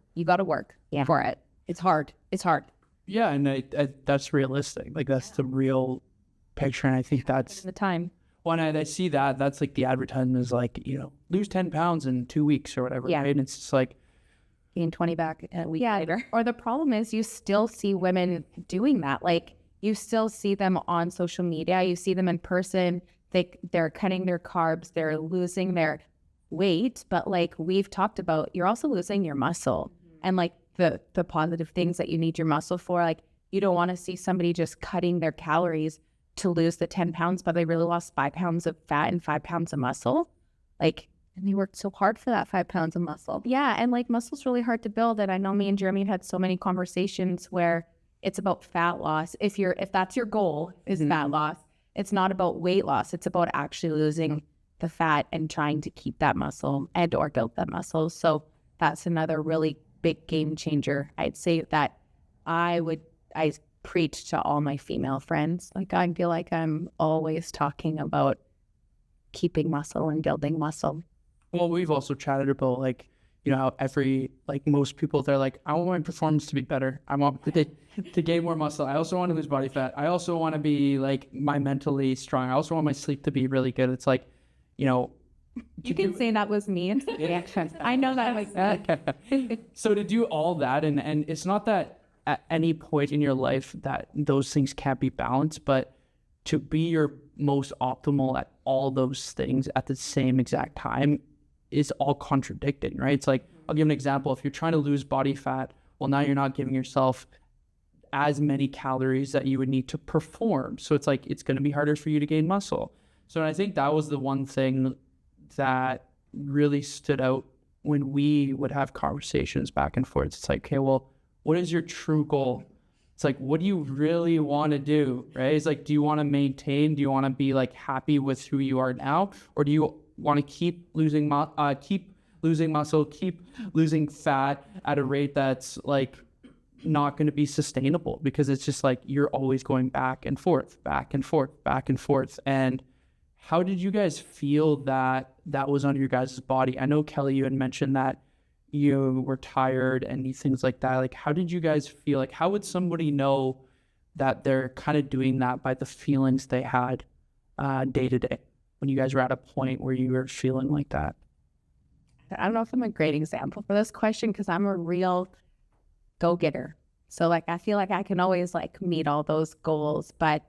for it. It's hard. Yeah. And that's realistic. Like, that's the real picture. And I think that's the time. When I see that's like, the advertisement is like, lose 10 pounds in 2 weeks or whatever. Yeah. Right? And it's just like, gain 20 back a week later. Or the problem is, you still see women doing that. Like, you still see them on social media. You see them in person. They're cutting their carbs. They're losing their weight. But like we've talked about, you're also losing your muscle. Mm-hmm. And like the positive things that you need your muscle for. Like, you don't want to see somebody just cutting their calories to lose the 10 pounds, but they really lost 5 pounds of fat and 5 pounds of muscle. Like, and they worked so hard for that 5 pounds of muscle. Yeah. And like, muscle's really hard to build. And I know me and Jeremy have had so many conversations where it's about fat loss. If that's your goal, is mm-hmm. fat loss, it's not about weight loss. It's about actually losing the fat and trying to keep that muscle or build that muscle. So that's another really big game changer. I'd say that I preach to all my female friends. Like, I feel like I'm always talking about keeping muscle and building muscle. Well, we've also chatted about like, how most people, they're like, I want my performance to be better. I want to gain more muscle. I also want to lose body fat. I also want to be like mentally strong. I also want my sleep to be really good. It's like, you can say that was me. I know that was that. So to do all that, and it's not that at any point in your life that those things can't be balanced, but to be your most optimal at all those things at the same exact time is all contradicting, right? It's like, I'll give an example. If you're trying to lose body fat, well, now you're not giving yourself as many calories that you would need to perform. So it's like, it's going to be harder for you to gain muscle. So I think that was the one thing that really stood out when we would have conversations back and forth. It's like, okay, well, what is your true goal? It's like, what do you really want to do, right? It's like, do you want to maintain? Do you want to be like happy with who you are now? Or do you want to keep losing muscle, keep losing fat at a rate that's like not going to be sustainable? Because it's just like, you're always going back and forth, back and forth, back and forth. And how did you guys feel that was on your guys' body? I know, Kelly, you had mentioned that you were tired and things like that. Like, how did you guys feel? Like, how would somebody know that they're kind of doing that by the feelings they had day to day when you guys were at a point where you were feeling like that? I don't know if I'm a great example for this question because I'm a real go-getter. So like, I feel like I can always like meet all those goals, but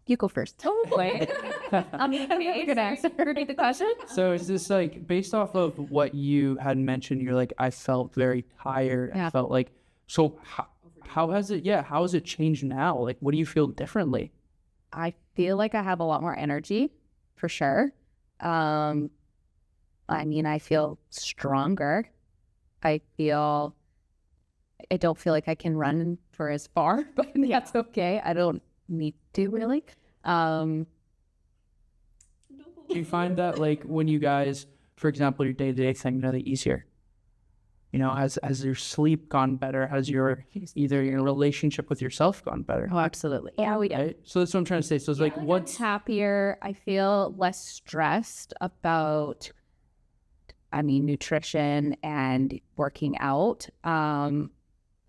you go first. Oh boy. Good answer. Repeat the question. So is this like based off of what you had mentioned? You're like, I felt very tired. Yeah. I felt like, so how has it changed now? Like, what do you feel differently? I feel like I have a lot more energy for sure. I mean, I feel stronger. I don't feel like I can run for as far, but that's okay. I don't need to really. Do you find that like when you guys, for example, your day-to-day thing really easier? You know, has your sleep gone better? Has your relationship with yourself gone better? Oh, absolutely. Yeah, we do. Right? So that's what I'm trying to say. So it's like, what's happier? I feel less stressed about, nutrition and working out.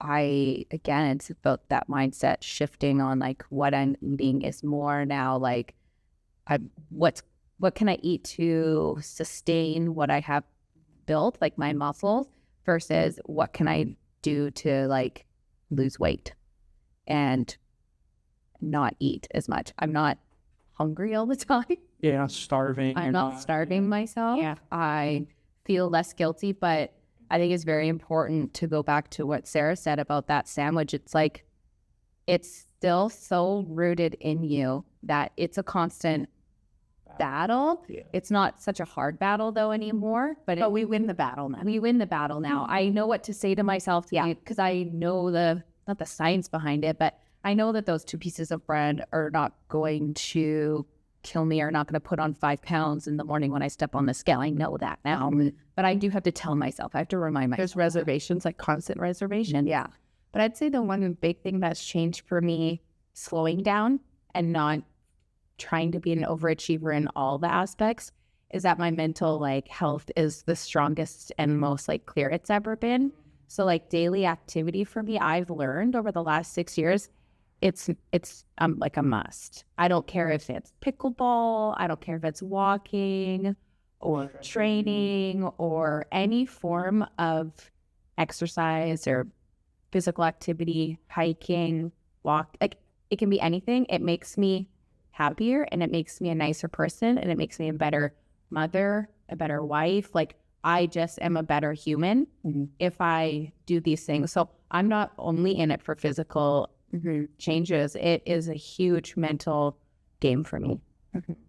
It's about that mindset shifting on like what I'm eating is more now like, what can I eat to sustain what I have built, like my muscles, versus what can I do to like lose weight and not eat as much. I'm not hungry all the time. Yeah, you're not starving. I'm not starving myself. Yeah. I feel less guilty, but I think it's very important to go back to what Sarah said about that sandwich. It's like, it's still so rooted in you that it's a constant battle. Yeah. It's not such a hard battle though anymore, but we win the battle now. we win the battle now. I know what to say to myself, because I know not the science behind it, but I know that those 2 pieces of bread are not going to kill me or not going to put on 5 pounds in the morning when I step on the scale. I know that now, but I do have to tell myself. I have to remind myself. There's reservations, like constant reservations. Yeah. But I'd say the one big thing that's changed for me, slowing down and not trying to be an overachiever in all the aspects, is that my mental like health is the strongest and most like clear it's ever been. So like daily activity for me, I've learned over the last 6 years, it's like a must. I don't care if it's pickleball, I don't care if it's walking or training or any form of exercise or physical activity, hiking, walk, like it can be anything. It makes me happier and it makes me a nicer person and it makes me a better mother, a better wife. Like I just am a better human if I do these things. So I'm not only in it for physical changes. It is a huge mental game for me.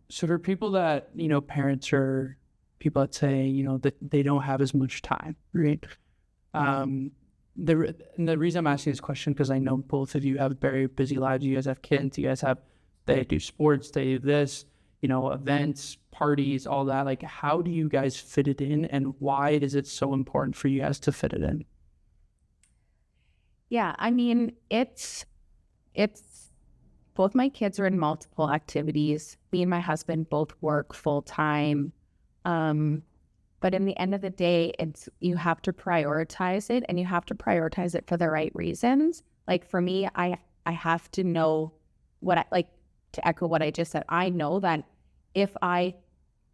So for people that, parents or people that say, that they don't have as much time, right? The reason I'm asking this question, because I know both of you have very busy lives. You guys have kids, they do sports, they do this, events, parties, all that. Like, how do you guys fit it in, and why is it so important for you guys to fit it in? Yeah, I mean, it's both my kids are in multiple activities. Me and my husband both work full time. But in the end of the day, you have to prioritize it, and you have to prioritize it for the right reasons. Like for me, I have to know to echo what I just said. I know that if I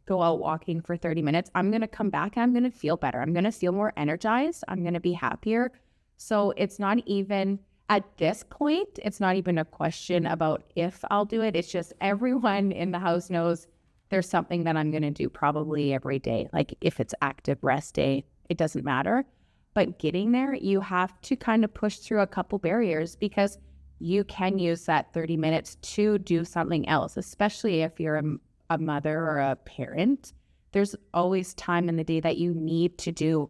go out walking for 30 minutes, I'm going to come back and I'm going to feel better. I'm going to feel more energized. I'm going to be happier. So it's not even, At this point, it's not even a question about if I'll do it. It's just everyone in the house knows there's something that I'm going to do probably every day. Like if it's active rest day, it doesn't matter. But getting there, you have to kind of push through a couple barriers because you can use that 30 minutes to do something else, especially if you're a mother or a parent. There's always time in the day that you need to do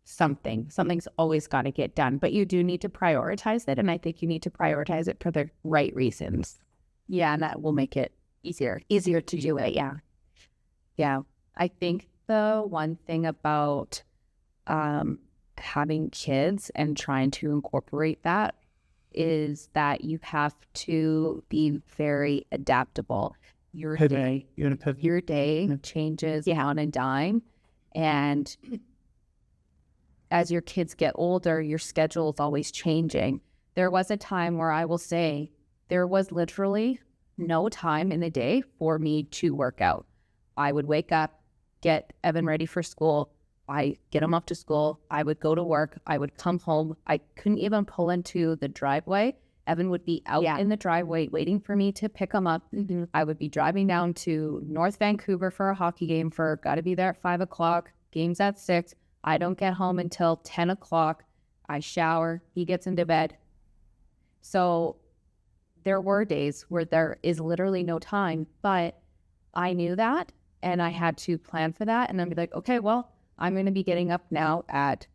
something. Something's always got to get done, but you do need to prioritize it. And I think you need to prioritize it for the right reasons. Yeah, and that will make it easier to do it. Yeah. Yeah. I think the one thing about having kids and trying to incorporate that is that you have to be very adaptable. Your day changes on a dime. And as your kids get older, your schedule is always changing. There was a time where I will say there was literally no time in the day for me to work out. I would wake up, get Evan ready for school. I get him off to school. I would go to work. I would come home. I couldn't even pull into the driveway. Evan would be out in the driveway waiting for me to pick him up. Mm-hmm. I would be driving down to North Vancouver for a hockey game got to be there at 5 o'clock. Game's at 6. I don't get home until 10 o'clock. I shower. He gets into bed. So there were days where there is literally no time, but I knew that and I had to plan for that. And I'd be like, okay, well, I'm going to be getting up now at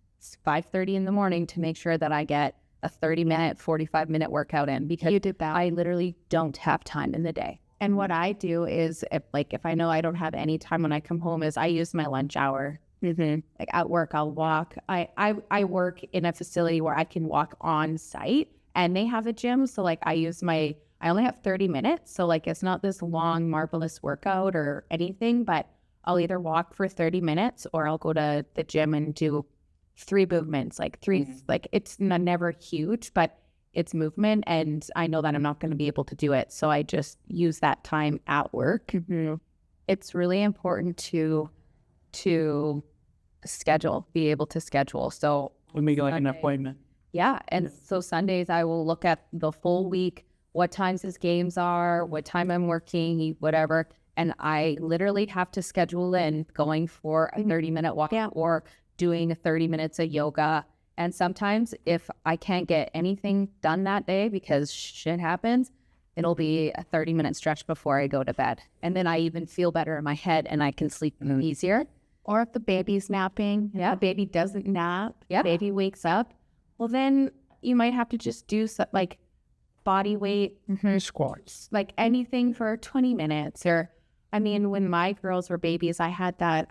5:30 in the morning to make sure that I get a 30-minute, 45-minute workout in because I literally don't have time in the day. And what I do is if I know I don't have any time when I come home is I use my lunch hour. Mm-hmm. Like at work, I'll walk. I work in a facility where I can walk on site and they have a gym. So like I only have 30 minutes. So like it's not this long, marvelous workout or anything, but I'll either walk for 30 minutes or I'll go to the gym and do 3 movements, like it's never huge, but it's movement. And I know that I'm not going to be able to do it. So I just use that time at work. Mm-hmm. It's really important to be able to schedule. So we make like an appointment. Yeah. And so Sundays I will look at the full week, what times his games are, what time I'm working, whatever. And I literally have to schedule in going for a 30-minute walk or doing 30 minutes of yoga. And sometimes if I can't get anything done that day because shit happens, it'll be a 30-minute stretch before I go to bed. And then I even feel better in my head and I can sleep easier. Or if the baby's napping, if the baby doesn't nap, baby wakes up, well, then you might have to just do like body weight squats, like anything for 20 minutes. Or, I mean, when my girls were babies, I had that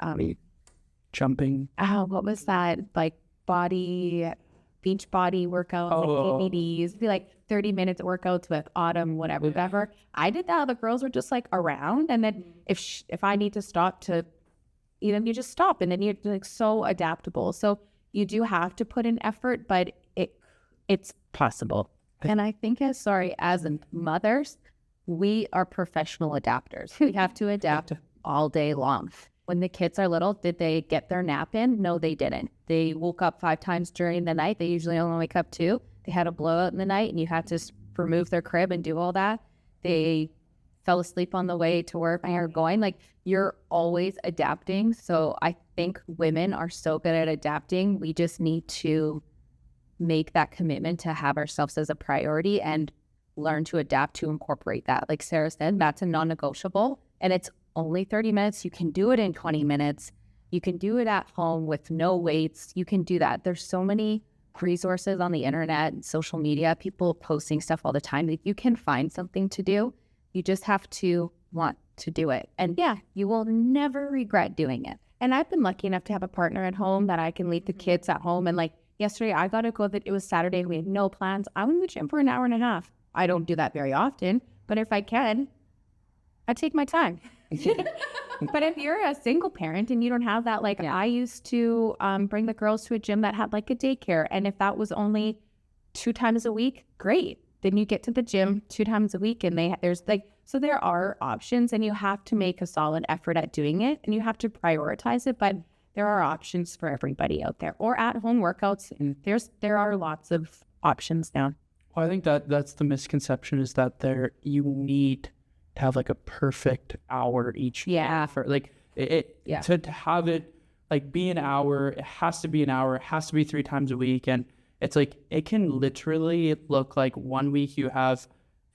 jumping. What was that? Like beach body workouts, like DVDs. It'd be like 30 minutes workouts with Autumn, whatever. I did that. The girls were just like around. And then if I need to stop to, you just stop, and then you're like so adaptable. So you do have to put in effort, but it's possible. And I think as mothers, we are professional adapters. We have to adapt all day long. When the kids are little, did they get their nap in? No, they didn't. They woke up 5 times during the night. They usually only wake up 2. They had a blowout in the night and you had to remove their crib and do all that. They fell asleep on the way to work and are going. Like, you're always adapting. So I think women are so good at adapting. We just need to make that commitment to have ourselves as a priority and learn to adapt to incorporate that. Like Sarah said, that's a non-negotiable, and it's only 30 minutes. You can do it in 20 minutes. You can do it at home with no weights. You can do that. There's so many resources on the internet and social media, people posting stuff all the time that you can find something to do. You just have to want to do it. And yeah, you will never regret doing it. And I've been lucky enough to have a partner at home that I can leave the kids at home. And like yesterday, I got to go, that it was Saturday. We had no plans. I went to the gym for an hour and a half. I don't do that very often, but if I can, I take my time. But if you're a single parent and you don't have that, like I used to bring the girls to a gym that had like a daycare. And if that was only 2 times a week, great. Then you get to the gym 2 times a week and so there are options, and you have to make a solid effort at doing it and you have to prioritize it. But there are options for everybody out there, or at home workouts. And there are lots of options now. Well, I think that's the misconception, is that you need to have like a perfect hour each day for like to have it like be an hour. It has to be an hour. It has to be 3 times a week. And it's like, it can literally look like one week you have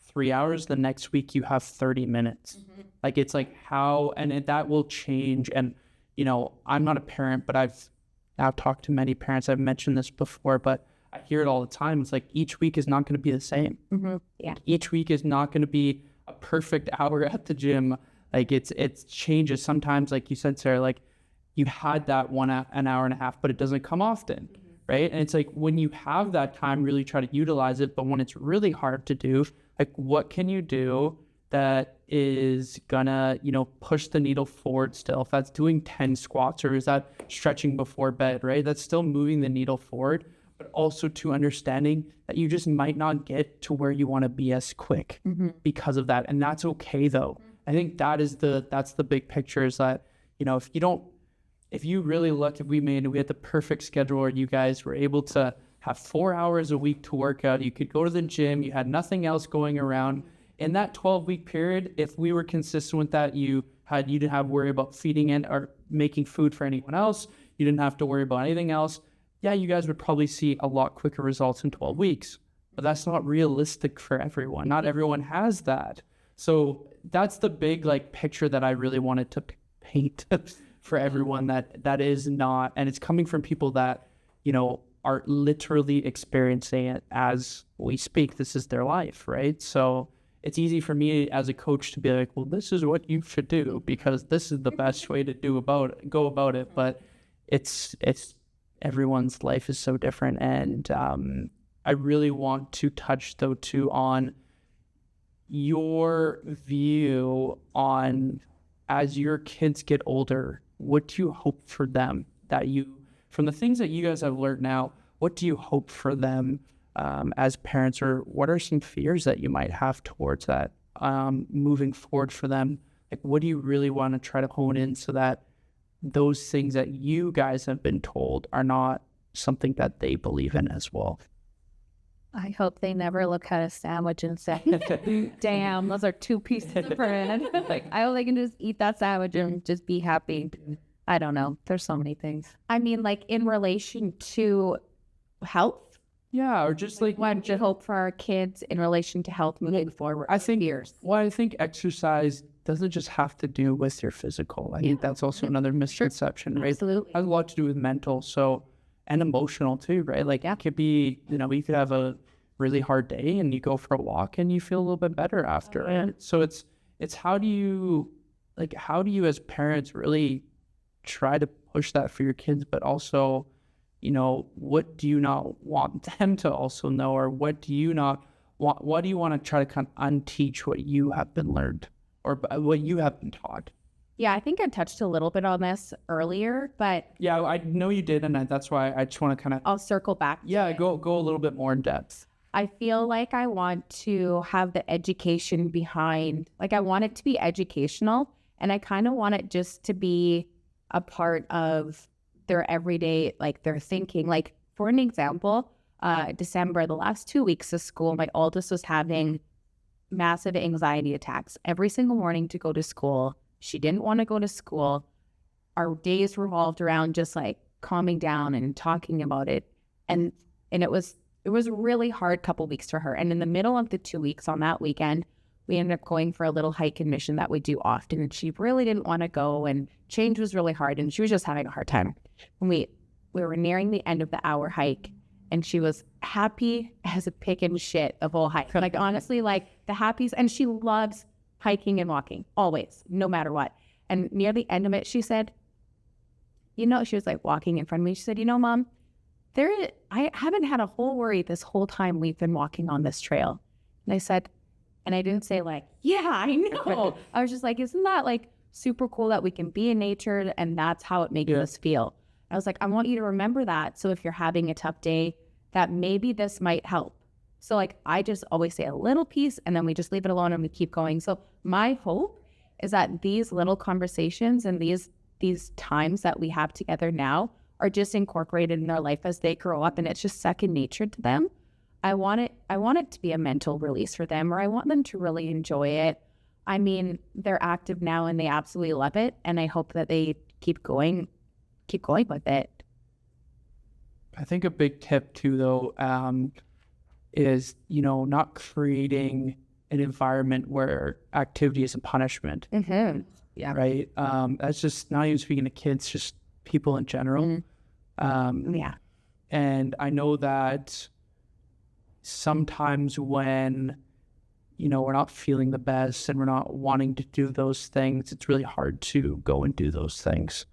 3 hours, the next week you have 30 minutes. Like, it's like that will change. And, you know, I'm not a parent, but I've talked to many parents. I've mentioned this before, but I hear it all the time. It's like, each week is not going to be the same. Each week is not going to be a perfect hour at the gym. Like, it changes sometimes. Like you said, Sarah, like, you had that an hour and a half, but it doesn't come often, right? And it's like, when you have that time, really try to utilize it. But when it's really hard to do, like, what can you do that is gonna, you know, push the needle forward still? If that's doing 10 squats, or is that stretching before bed, right? That's still moving the needle forward, but also to understanding that you just might not get to where you want to be as quick because of that. And that's okay though. I think that's the big picture, is that, you know, if you really look, we had the perfect schedule where you guys were able to have 4 hours a week to work out. You could go to the gym. You had nothing else going around. In that 12-week period, if we were consistent with that, you didn't have to worry about feeding in or making food for anyone else. You didn't have to worry about anything else. Yeah, you guys would probably see a lot quicker results in 12 weeks. But that's not realistic for everyone. Not everyone has that. So that's the big like picture that I really wanted to paint for everyone, that is not, and it's coming from people that, you know, are literally experiencing it as we speak. This is their life, right? So it's easy for me as a coach to be like, well, this is what you should do because this is the best way to go about it. But it's everyone's life is so different. And I really want to touch though too on your view on, as your kids get older, what do you hope for them, from the things that you guys have learned now, what do you hope for them as parents, or what are some fears that you might have towards that moving forward for them? Like, what do you really want to try to hone in so that those things that you guys have been told are not something that they believe in as well? I hope they never look at a sandwich and say, damn, those are 2 pieces of bread. Like, I hope they can just eat that sandwich and just be happy. I don't know. There's so many things. I mean, like, in relation to health. Yeah, or just like, what do you hope for our kids in relation to health moving forward? I think exercise doesn't just have to do with your physical. I think that's also another misconception, right? Absolutely. It has a lot to do with mental, and emotional too, right? Like, it could be, you know, you could have a really hard day and you go for a walk and you feel a little bit better after. And so it's how do you as parents really try to push that for your kids, but also, you know, what do you not want them to also know, or what do you not want? What do you want to try to kind of unteach what you have been learned or what you have been taught? Yeah, I think I touched a little bit on this earlier, but yeah, I know you did, and that's why I just want to kind of. I'll circle back. Yeah, go a little bit more in depth. I feel like I want to have the education behind, like, I want it to be educational, and I kind of want it just to be a part of their everyday, like, their thinking. Like, for an example, December, the last 2 weeks of school, my oldest was having massive anxiety attacks every single morning to go to school. She didn't want to go to school. Our days revolved around just like calming down and talking about it. And it was a really hard couple weeks for her. And in the middle of the 2 weeks on that weekend, we ended up going for a little hike and mission that we do often. And she really didn't want to go, and change was really hard, and she was just having a hard time. When we were nearing the end of the hour hike, and she was happy as a pig in shit the whole hike. Like, honestly, like, the happiest, and she loves hiking and walking, always, no matter what. And near the end of it, she said, you know, she was like walking in front of me. She said, you know, Mom, I haven't had a whole worry this whole time we've been walking on this trail. And I said, and I didn't say like, yeah, I know. I was just like, isn't that like super cool that we can be in nature and that's how it makes us feel? I was like, I want you to remember that. So if you're having a tough day, that maybe this might help. So like, I just always say a little piece and then we just leave it alone and we keep going. So my hope is that these little conversations and these times that we have together now are just incorporated in their life as they grow up, and it's just second nature to them. I want it to be a mental release for them, or I want them to really enjoy it. I mean, they're active now and they absolutely love it, and I hope that they keep going with it. I think a big tip too, though, is, not creating an environment where activity is a punishment. Mm-hmm. Yeah. Right. That's just not even speaking to kids, just people in general. Yeah. And I know that sometimes when, we're not feeling the best and we're not wanting to do those things, it's really hard to go and do those things.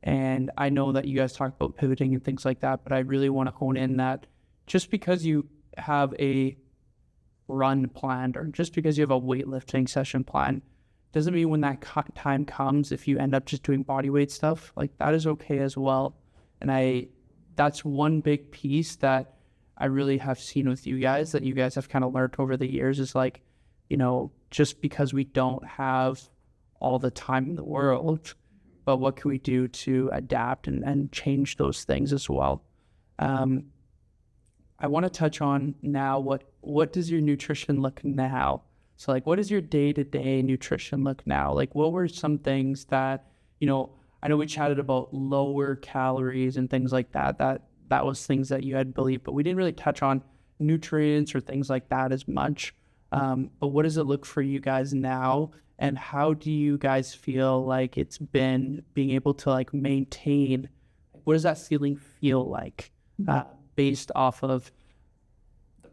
And I know that you guys talk about pivoting and things like that, but I really want to hone in that just because you have a run planned or just because you have a weightlifting session planned doesn't mean when that time comes, if you end up just doing body weight stuff, like that is okay as well. And that's one big piece that I really have seen with you guys that you guys have kind of learned over the years is like, just because we don't have all the time in the world, but what can we do to adapt and change those things as well? I want to touch on now what does your nutrition look now? So like, what does your day-to-day nutrition look now? Like, what were some things that, I know we chatted about lower calories and things like that. That was things that you had believed, but we didn't really touch on nutrients or things like that as much. But what does it look for you guys now? And how do you guys feel like it's been being able to like maintain? What does that ceiling feel like based off of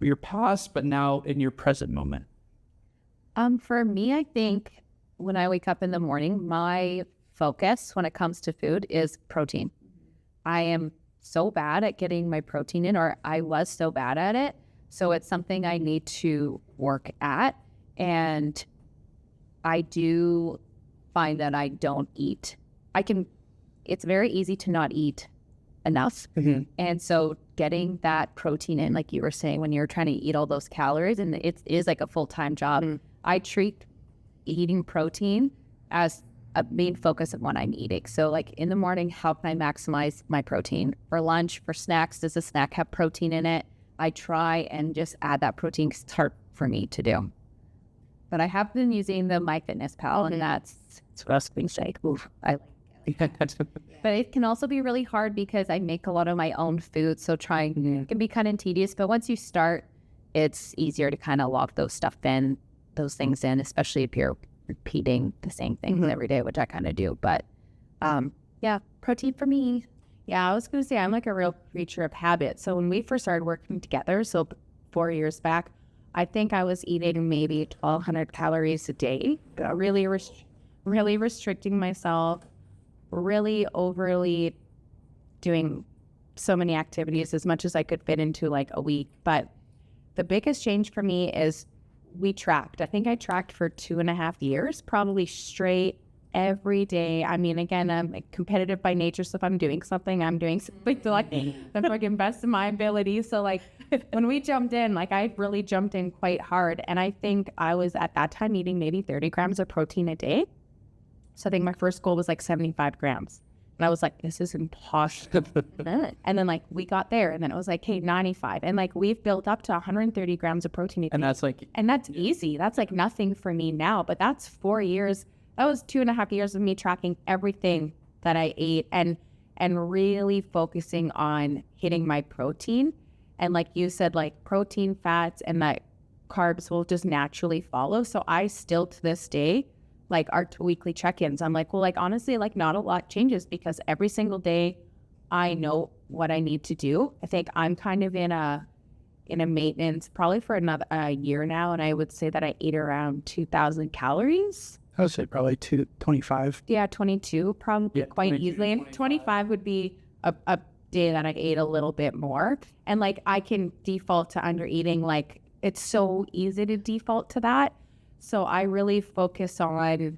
your past, but now in your present moment? For me, I think when I wake up in the morning, my focus when it comes to food is protein. I am so bad at getting my protein in, or I was so bad at it. So it's something I need to work at. And I do find that I don't eat. It's very easy to not eat enough. Mm-hmm. And so getting that protein in, like you were saying, when you're trying to eat all those calories, and it is like a full-time job. Mm-hmm. I treat eating protein as a main focus of what I'm eating. So like in the morning, how can I maximize my protein? For lunch, for snacks, does the snack have protein in it? I try and just add that protein. It's hard for me to do. But I have been using the MyFitnessPal, and that's what I was going to say. Oof, I like it. But it can also be really hard because I make a lot of my own food. So trying can be kind of tedious. But once you start, it's easier to kind of lock those things in, especially if you're repeating the same things every day, which I kind of do. But yeah, protein for me. Yeah, I was going to say I'm like a real creature of habit. So when we first started working together, so 4 years back, I think I was eating maybe 1,200 calories a day, really restricting myself, really overly doing so many activities as much as I could fit into like a week. But the biggest change for me is we tracked. I think I tracked for 2.5 years, probably straight every day. I mean, again, I'm competitive by nature. So if I'm doing something to like the fucking best of my ability. So like when we jumped in, like I really jumped in quite hard. And I think I was at that time eating maybe 30 grams of protein a day. So I think my first goal was like 75 grams. And I was like, this is impossible. And then like we got there and then it was like, hey, 95. And like we've built up to 130 grams of protein a day. And that's easy. That's like nothing for me now. But that's 4 years. That was 2.5 years of me tracking everything that I ate and really focusing on hitting my protein. And like you said, like protein, fats, and that carbs will just naturally follow. So I still to this day, like our weekly check-ins, I'm like, well, like honestly, like not a lot changes because every single day I know what I need to do. I think I'm kind of in a maintenance probably for another year now. And I would say that I ate around 2,000 calories. I would say probably 25. Yeah, 22 probably quite 22, easily. And 25 would be a day that I ate a little bit more. And like I can default to under eating. Like it's so easy to default to that. So I really focus on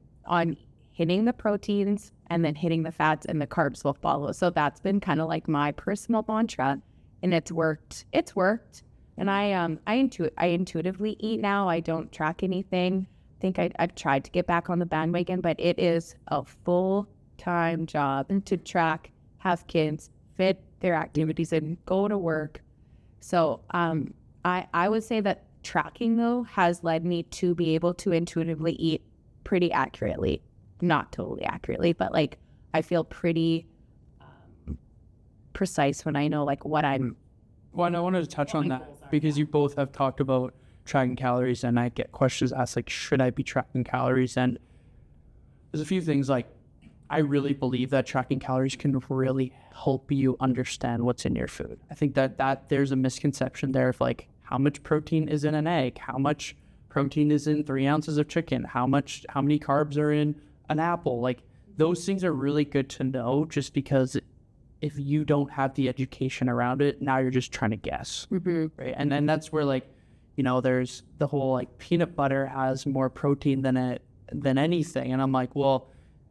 hitting the proteins and then hitting the fats, and the carbs will follow. So that's been kind of like my personal mantra, and it's worked. It's worked. And I intuitively eat now. I don't track anything. I think I've tried to get back on the bandwagon, but it is a full-time job to track, have kids, fit their activities, and go to work. So I would say that tracking though has led me to be able to intuitively eat pretty accurately. Not totally accurately, but like I feel pretty precise when I know like what I'm. Well, and I wanted to touch on that because you both have talked about tracking calories, and I get questions asked like, should I be tracking calories? And there's a few things like, I really believe that tracking calories can really help you understand what's in your food. I think that there's a misconception there of like, how much protein is in an egg? How much protein is in 3 ounces of chicken? How many carbs are in an apple? Like, those things are really good to know, just because if you don't have the education around it, now you're just trying to guess, right? And then that's where, like, you know, there's the whole like peanut butter has more protein than anything, and I'm like, well,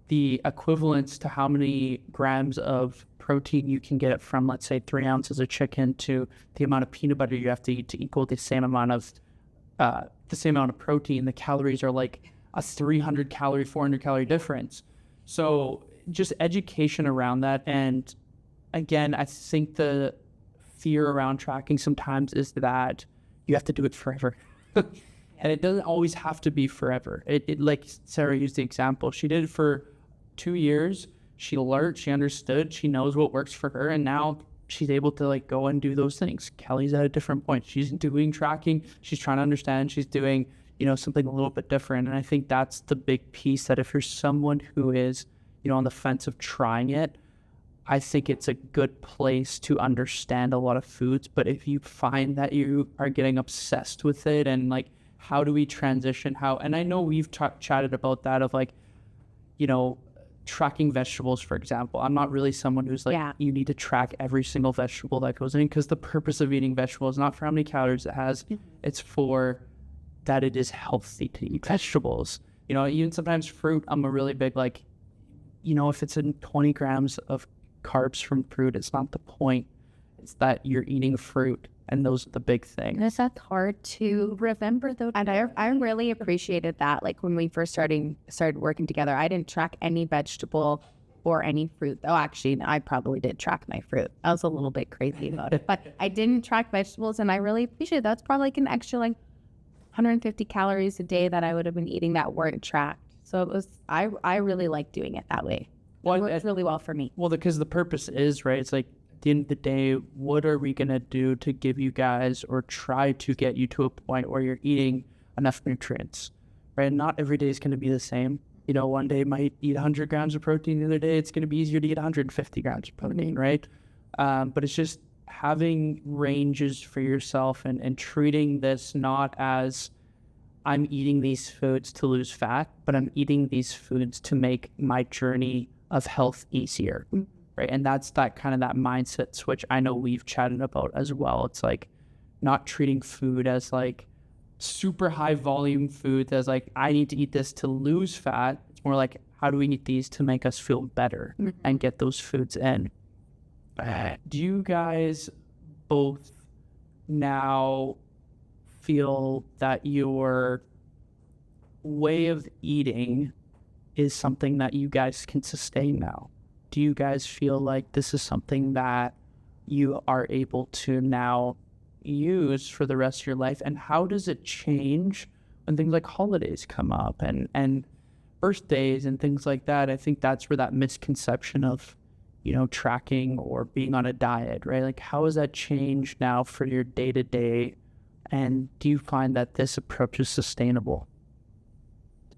the equivalence to how many grams of protein you can get from, let's say, 3 ounces of chicken to the amount of peanut butter you have to eat to equal the same amount of protein, the calories are like a 300 calorie, 400 calorie difference. So just education around that. And again, I think the fear around tracking sometimes is that you have to do it forever. And it doesn't always have to be forever. It like Sarah used the example, she did it for 2 years. She learned, she understood, she knows what works for her, and now she's able to like go and do those things. Kelly's at a different point. She's doing tracking. She's trying to understand. She's doing, you know, something a little bit different. And I think that's the big piece, that if you're someone who is, you know, on the fence of trying it, I think it's a good place to understand a lot of foods. But if you find that you are getting obsessed with it, and like, how do we transition? And I know we've chatted about that of like, you know, tracking vegetables, for example. I'm not really someone who's like, you need to track every single vegetable that goes in, because the purpose of eating vegetables is not for how many calories it has. It's for that it is healthy to eat vegetables. You know, even sometimes fruit, I'm a really big like, you know, if it's in 20 grams of carbs from fruit, it's not the point. It's that you're eating fruit. And those are the big things. And that's hard to remember though. And I really appreciated that. Like when we first started working together, I didn't track any vegetable or any fruit. Oh, actually, I probably did track my fruit. I was a little bit crazy about it. But I didn't track vegetables, and I really appreciate that. That's probably like an extra like 150 calories a day that I would have been eating that weren't tracked. So it was, I really like doing it that way. Well, it works really well for me. Well, because the purpose is, right, it's like, at the end of the day, what are we going to do to give you guys, or try to get you to a point where you're eating enough nutrients, right? Not every day is going to be the same. You know, one day might eat 100 grams of protein, the other day it's going to be easier to eat 150 grams of protein, right? But it's just having ranges for yourself, and treating this not as, I'm eating these foods to lose fat, but I'm eating these foods to make my journey of health easier. Right. And that's that kind of that mindset switch I know we've chatted about as well. It's like not treating food as like super high volume foods as like, I need to eat this to lose fat. It's more like, how do we eat these to make us feel better and get those foods in? Do you guys both now feel that your way of eating is something that you guys can sustain now? Do you guys feel like this is something that you are able to now use for the rest of your life? And how does it change when things like holidays come up and birthdays and things like that? I think that's where that misconception of, you know, tracking or being on a diet, right? Like, how has that changed now for your day-to-day? And do you find that this approach is sustainable?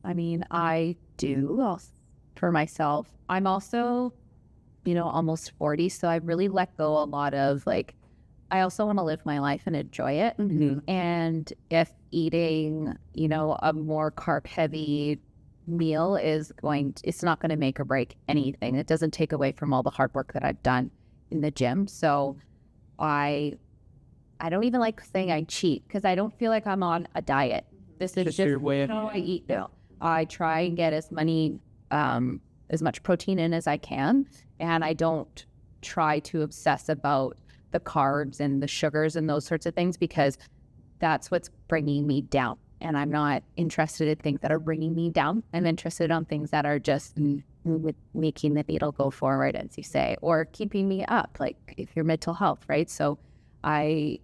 I mean, I do for myself. I'm also, you know, almost 40, so I really let go a lot of like, I also want to live my life and enjoy it. And if eating, you know, a more carb heavy meal it's not going to make or break anything. It doesn't take away from all the hard work that I've done in the gym. So I don't even like saying I cheat, because I don't feel like I'm on a diet. This is just your way of how I eat now. I try and get as much protein in as I can, and I don't try to obsess about the carbs and the sugars and those sorts of things, because that's what's bringing me down. And I'm not interested in things that are bringing me down. I'm interested in things that are just making the needle go forward, as you say, or keeping me up, like if your mental health, right? So I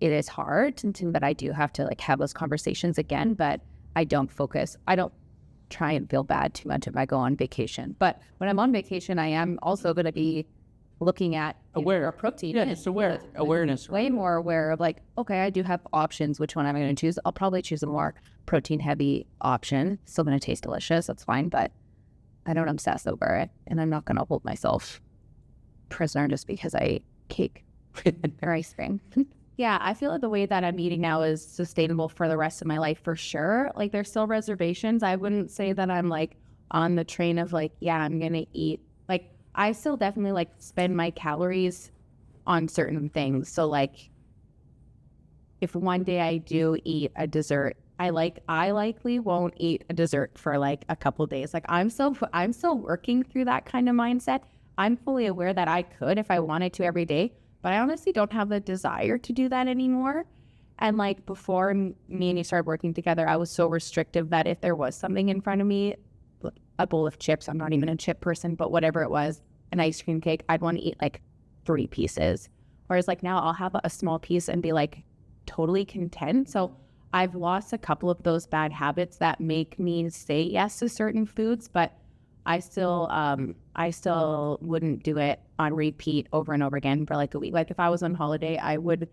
it is hard and that I do have to like have those conversations again, but I don't try and feel bad too much if I go on vacation. But when I'm on vacation, I am also going to be looking at aware protein. Yeah, it's awareness. Way more aware of like, okay, I do have options. Which one am I going to choose? I'll probably choose a more protein heavy option. Still going to taste delicious. That's fine. But I don't obsess over it. And I'm not going to hold myself prisoner just because I ate cake or ice cream. Yeah, I feel like the way that I'm eating now is sustainable for the rest of my life for sure. Like there's still reservations. I wouldn't say that I'm like on the train of like, yeah, I'm going to eat. Like I still definitely like spend my calories on certain things. So like if one day I do eat a dessert, I likely won't eat a dessert for like a couple of days. Like I'm still working through that kind of mindset. I'm fully aware that I could if I wanted to every day, but I honestly don't have the desire to do that anymore. And like before me and you started working together, I was so restrictive that if there was something in front of me, a bowl of chips, I'm not even a chip person, but whatever it was, an ice cream cake, I'd want to eat like 3 pieces. Whereas like now I'll have a small piece and be like totally content. So I've lost a couple of those bad habits that make me say yes to certain foods, but I still wouldn't do it on repeat over and over again for like a week. Like if I was on holiday, I would,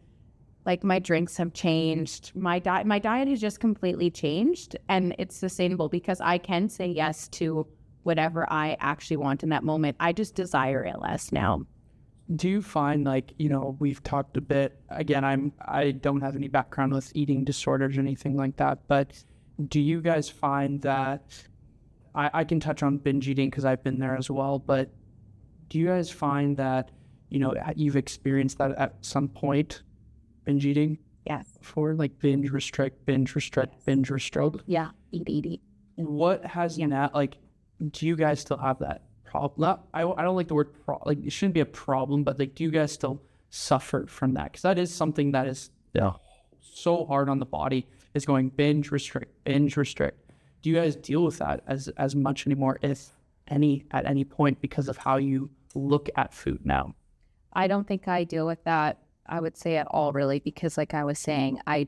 like my drinks have changed. My diet has just completely changed, and it's sustainable because I can say yes to whatever I actually want in that moment. I just desire it less now. Do you find like, we've talked a bit, again, I don't have any background with eating disorders or anything like that, but do you guys find that, I can touch on binge eating because I've been there as well, but do you guys find that, you've experienced that at some point, binge eating? Yes. For like binge restrict, binge restrict? Yeah, eat. What has that, like, do you guys still have that problem? I don't like the word like it shouldn't be a problem, but like, do you guys still suffer from that? Because that is something that is so hard on the body, is going binge restrict. Do you guys deal with that as much anymore, if any, at any point, because of how you look at food now? I don't think I deal with that, I would say, at all, really, because like I was saying, I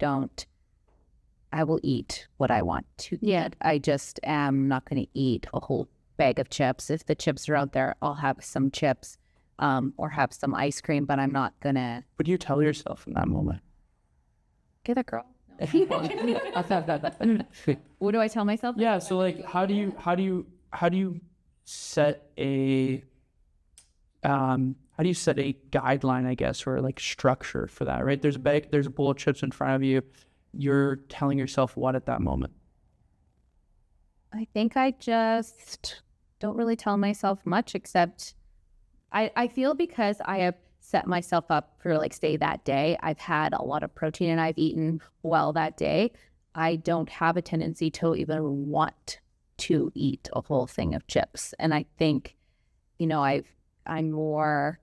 will eat what I want to eat. I just am not going to eat a whole bag of chips. If the chips are out there, I'll have some chips or have some ice cream, but I'm not going to. What do you tell yourself in that moment? Get it, girl. What do I tell myself? Yeah, so like how do you set a guideline, I guess, or like structure for that, right? There's a bowl of chips in front of you. You're telling yourself what at that moment? I think I just don't really tell myself much, except I feel because I have set myself up for like, say, that day, I've had a lot of protein and I've eaten well that day. I don't have a tendency to even want to eat a whole thing of chips. And I think, I'm more,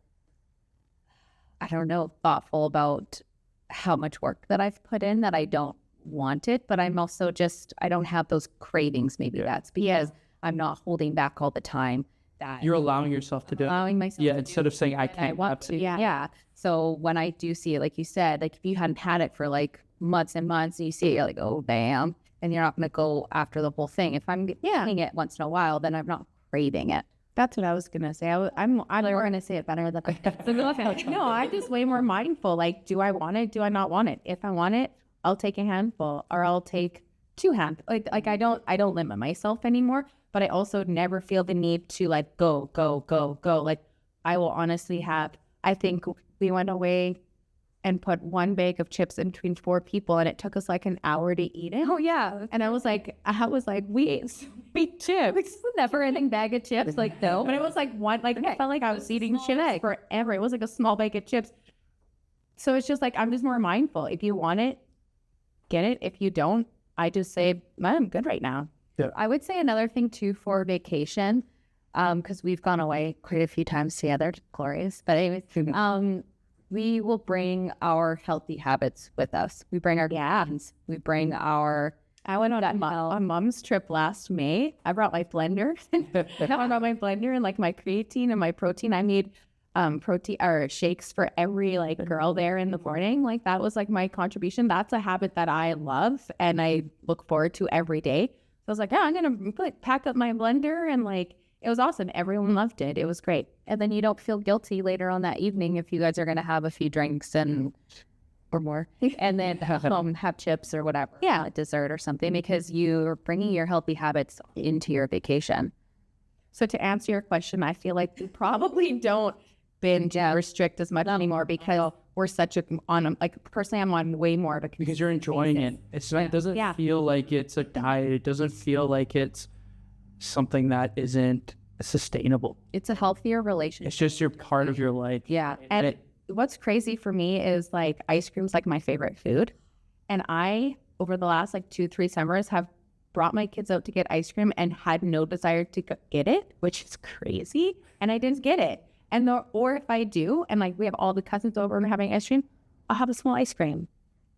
I don't know, thoughtful about how much work that I've put in, that I don't want it, but I'm also I don't have those cravings. Maybe that's because I'm not holding back all the time. That you're allowing yourself to do it. Allowing myself. Yeah, instead of saying I can't. I want to. Yeah. So when I do see it, like you said, like if you hadn't had it for like months and months, and you see it, you're like, oh damn, and you're not going to go after the whole thing. If I'm eating it once in a while, then I'm not craving it. That's what I was gonna say. I'm gonna say it better than no. I'm just way more mindful. Like, do I want it? Do I not want it? If I want it, I'll take a handful, or I'll take 2 handfuls. Like I don't limit myself anymore. But I also never feel the need to like go. Like I will honestly have. I think we went away and put 1 bag of chips in between 4 people, and it took us like an hour to eat it. Oh yeah. And I was like, we ate so many chips. It's a never-ending bag of chips. Like no, but it was like one. Like I felt like I was eating chips forever. It was like a small bag of chips. So it's just like I'm just more mindful. If you want it, get it. If you don't, I just say I'm good right now. Yeah. I would say another thing too for vacation, because we've gone away quite a few times together, glorious. But anyways, we will bring our healthy habits with us. We bring our cans. We bring our. I went on mom's trip last May. I brought my blender. I brought my blender and like my creatine and my protein. I made protein or shakes for every like girl there in the morning. Like that was like my contribution. That's a habit that I love and I look forward to every day. So I was like, yeah, I'm gonna pack up my blender, and like it was awesome. Everyone loved it. It was great. And then you don't feel guilty later on that evening if you guys are going to have a few drinks and or more, and then have chips or whatever, dessert or something, because you're bringing your healthy habits into your vacation. So to answer your question, I feel like we probably don't binge restrict as much anymore because we're such personally I'm on way more of a because you're enjoying it. It's not, it doesn't feel like it's a diet. It doesn't feel like it's something that isn't sustainable. It's a healthier relationship. It's just your part of your life. Yeah. And what's crazy for me is like ice cream's like my favorite food. And I, over the last like 2-3 summers, have brought my kids out to get ice cream and had no desire to get it, which is crazy. And I didn't get it. And or if I do, and like we have all the cousins over and having ice cream, I'll have a small ice cream.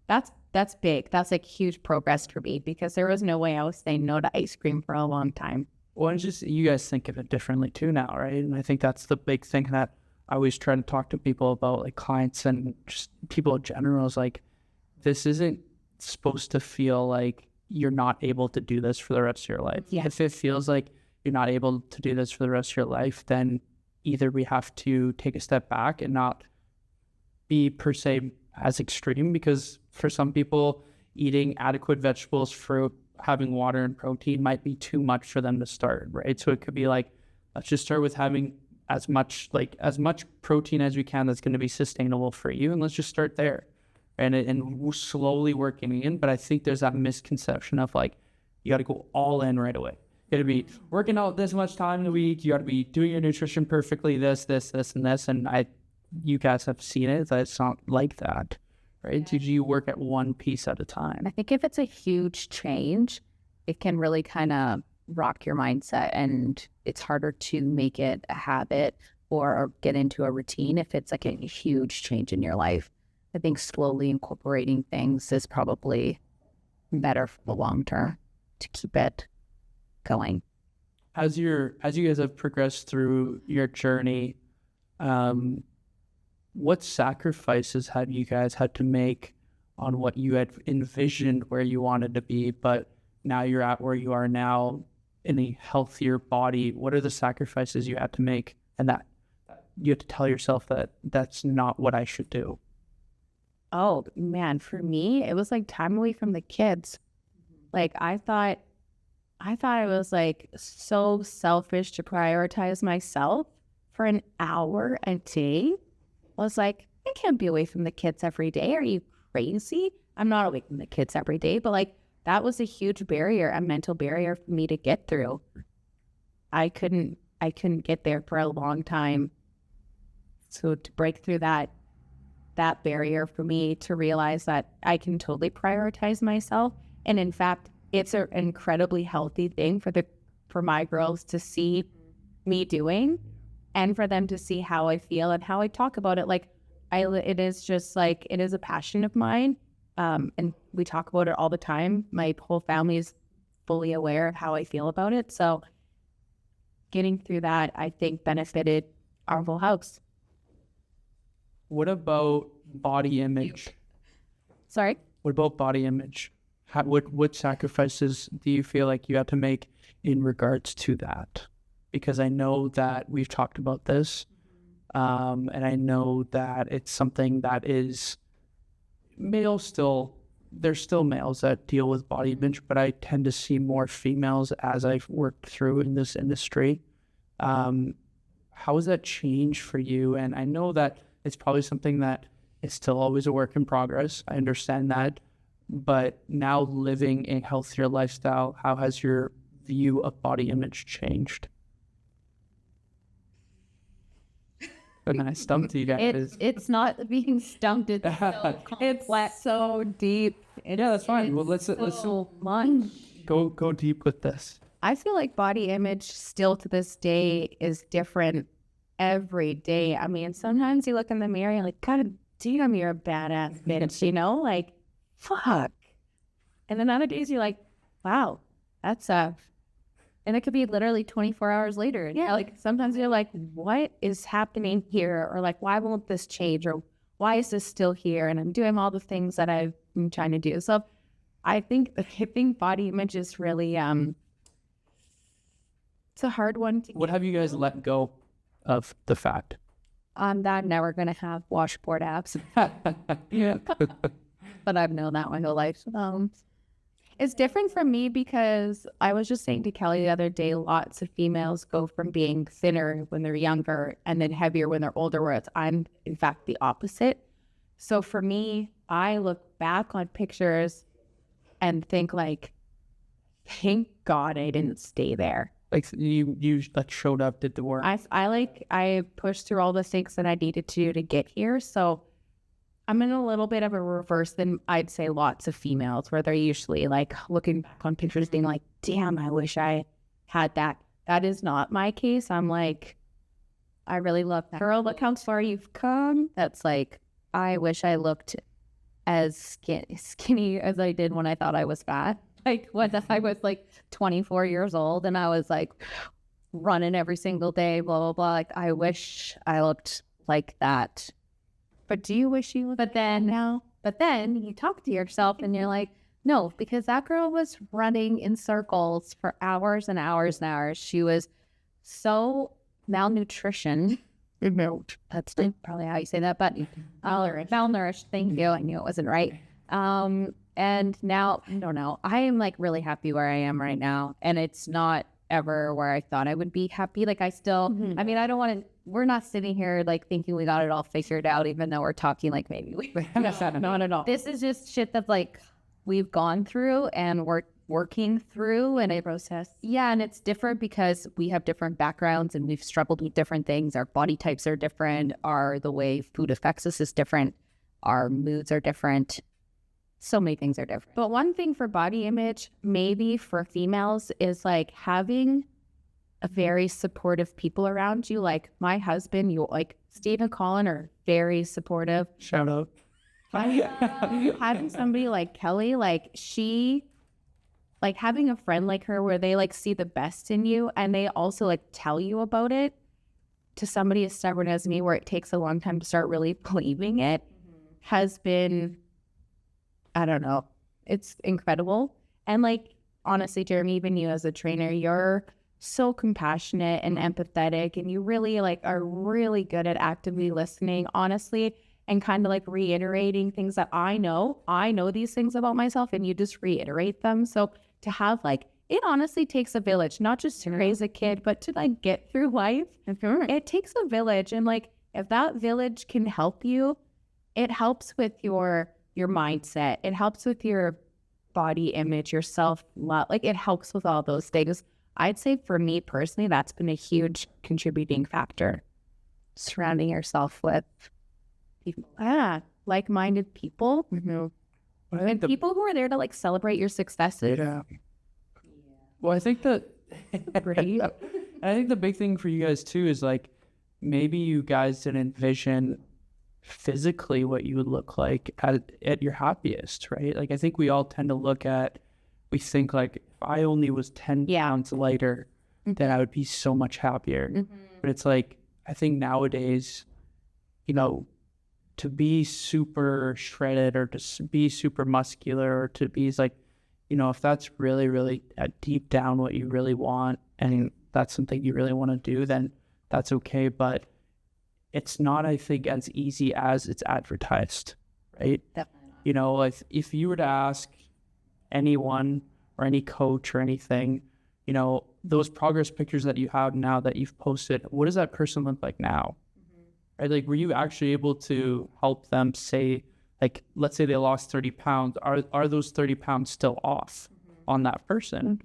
That's big. That's like huge progress for me because there was no way I was saying no to ice cream for a long time. Well, it's just you guys think of it differently too now, right? And I think that's the big thing that I always try to talk to people about, like clients and just people in general, is like, this isn't supposed to feel like you're not able to do this for the rest of your life. Yeah. If it feels like you're not able to do this for the rest of your life, then either we have to take a step back and not be per se as extreme, because for some people, eating adequate vegetables, fruit, having water and protein might be too much for them to start, right? So it could be like, let's just start with having as much protein as we can that's going to be sustainable for you, and let's just start there, and we're slowly working in. But I think there's that misconception of like, you got to go all in right away. You got to be working out this much time in a week. You got to be doing your nutrition perfectly. This, and this. And you guys have seen it. That it's not like that, right? Yeah. You work at one piece at a time. I think if it's a huge change, it can really kind of rock your mindset, and it's harder to make it a habit or get into a routine if it's like a huge change in your life. I think slowly incorporating things is probably better for the long term to keep it going. As you guys have progressed through your journey, what sacrifices have you guys had to make on what you had envisioned where you wanted to be, but now you're at where you are now in a healthier body? What are the sacrifices you had to make, and that you have to tell yourself that that's not what I should do? Oh man, for me, it was like time away from the kids. Like I thought I was like so selfish to prioritize myself for an hour a day. I was like, I can't be away from the kids every day. Are you crazy? I'm not away from the kids every day, but like that was a huge barrier, a mental barrier for me to get through. I couldn't get there for a long time. So to break through that barrier for me to realize that I can totally prioritize myself. And in fact, it's an incredibly healthy thing for my girls to see me doing, and for them to see how I feel and how I talk about it. Like it is a passion of mine. And we talk about it all the time. My whole family is fully aware of how I feel about it. So getting through that, I think, benefited our whole house. What about body image? Sorry? What about body image? What sacrifices do you feel like you have to make in regards to that? Because I know that we've talked about this, and I know that it's something that is male still. There's still males that deal with body image, but I tend to see more females as I've worked through in this industry. How has that changed for you? And I know that it's probably something that is still always a work in progress. I understand that. But now living a healthier lifestyle, how has your view of body image changed? And I stumped you guys. It's not being stumped. It's so deep. Yeah, that's fine. Well, let's go deep with this. I feel like body image still to this day is different every day. I mean, sometimes you look in the mirror and you're like, God damn, you're a badass bitch, you know? Like, fuck. And then other days you're like, wow, that's And it could be literally 24 hours later. Yeah. Like sometimes you're like, what is happening here? Or like, why won't this change? Or why is this still here? And I'm doing all the things that I've been trying to do. So I think body image is really, it's a hard one to What have you guys let go of the fat? that never going to have washboard abs. Yeah. But I've known that my whole life. It's different for me because I was just saying to Kelly the other day, lots of females go from being thinner when they're younger and then heavier when they're older, whereas I'm, in fact, the opposite. So for me, I look back on pictures and think like, thank God I didn't stay there. Like you like showed up, did the work. I pushed through all the things that I needed to get here. So I'm in a little bit of a reverse than I'd say lots of females, where they're usually like looking back on pictures being like, damn, I wish I had that. That is not my case. I'm like, I really love that. Girl, look how far you've come. That's like, I wish I looked as skinny as I did when I thought I was fat. Like when I was like 24 years old and I was like running every single day, blah, blah, blah. Like, I wish I looked like that. But do you wish you looked like that now? But then you talk to yourself and you're like, no, because that girl was running in circles for hours and hours and hours. She was so malnutrition. That's probably how you say that, but malnourished. Thank you. I knew it wasn't right. And now, I don't know. I am like really happy where I am right now. And it's not ever where I thought I would be happy. Like I still, I mean, I don't want to, we're not sitting here like thinking we got it all figured out, even though we're talking like maybe we not at all. This is just shit that like we've gone through and we're working through and a process. Yeah. And it's different because we have different backgrounds and we've struggled with different things. Our body types are different. The way food affects us is different. Our moods are different. So many things are different. But one thing for body image, maybe for females, is like having a very supportive people around you. Like my husband, like Steve and Colin are very supportive. Shout out. Having somebody like Kelly, like having a friend like her where they like see the best in you and they also like tell you about it, to somebody as stubborn as me where it takes a long time to start really believing it, has been, I don't know, it's incredible. And like, honestly, Jeremy, even you as a trainer, you're so compassionate and empathetic, and you really like are really good at actively listening, honestly, and kind of like reiterating things that I know these things about myself, and you just reiterate them. So to have like, it honestly takes a village, not just to raise a kid, but to like get through life. It takes a village. And like, if that village can help you, it helps with your mindset. It helps with your body image, your self-love. Like it helps with all those things. I'd say for me personally, that's been a huge contributing factor. Surrounding yourself with people, like-minded people. And people who are there to like celebrate your successes. Yeah. Well, I think that Great. I think the big thing for you guys too is like maybe you guys didn't envision physically what you would look like at your happiest, right? Like I think we all tend to we think like if I only was 10 pounds lighter, then I would be so much happier. But it's like, I think nowadays, you know, to be super shredded or to be super muscular or to be like, you know, if that's really, really deep down what you really want and that's something you really want to do, then that's okay. But it's not, I think, as easy as it's advertised, right? Definitely not. You know, if you were to ask anyone or any coach or anything, you know, those progress pictures that you have now that you've posted, what does that person look like now? Right? Like, were you actually able to help them say, like, let's say they lost 30 pounds, are those 30 pounds still off on that person,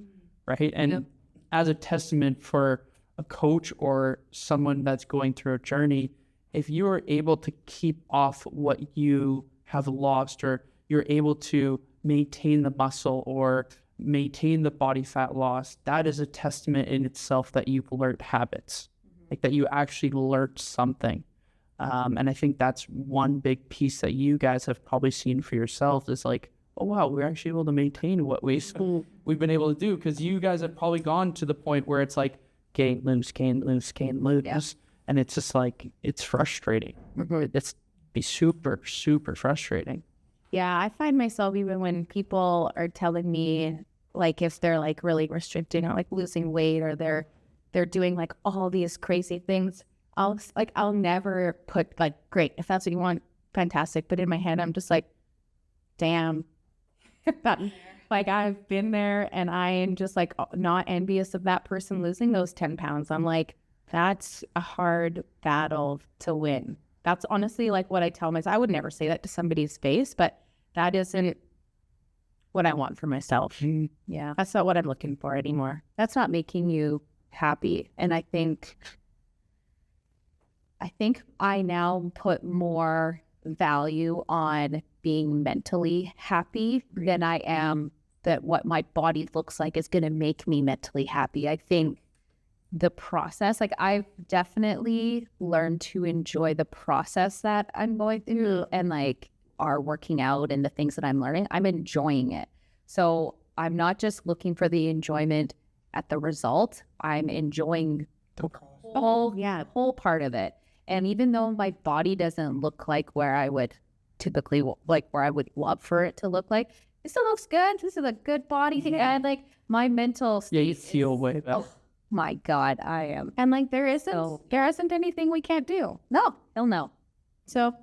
right? And as a testament for a coach or someone that's going through a journey, if you are able to keep off what you have lost, or you're able to maintain the muscle or maintain the body fat loss, that is a testament in itself that you've learned habits, like that you actually learned something. And I think that's one big piece that you guys have probably seen for yourselves is like, oh wow, we're actually able to maintain what we've been able to do, because you guys have probably gone to the point where it's like gain, lose, and it's just like, it's frustrating. It's be super, super frustrating. Yeah, I find myself, even when people are telling me, like, if they're like really restricting or like losing weight, or they're doing like all these crazy things, I'll never put like, great, if that's what you want, fantastic. But in my head, I'm just like, damn, like I've been there, and I am just like not envious of that person losing those 10 pounds. I'm like, that's a hard battle to win. That's honestly like what I tell myself. I would never say that to somebody's face, but that isn't what I want for myself. Yeah. That's not what I'm looking for anymore. That's not making you happy. And I think I now put more value on being mentally happy than I am that what my body looks like is going to make me mentally happy. I think the process, like I've definitely learned to enjoy the process that I'm going through, and like are working out and the things that I'm learning, I'm enjoying it. So I'm not just looking for the enjoyment at the result. I'm enjoying the whole part of it. And even though my body doesn't look like where I would typically like, where I would love for it to look like, it still looks good. This is a good body. And like my mental state, You feel way better. oh my God, I am. and like there isn't anything we can't do. No, hell no. So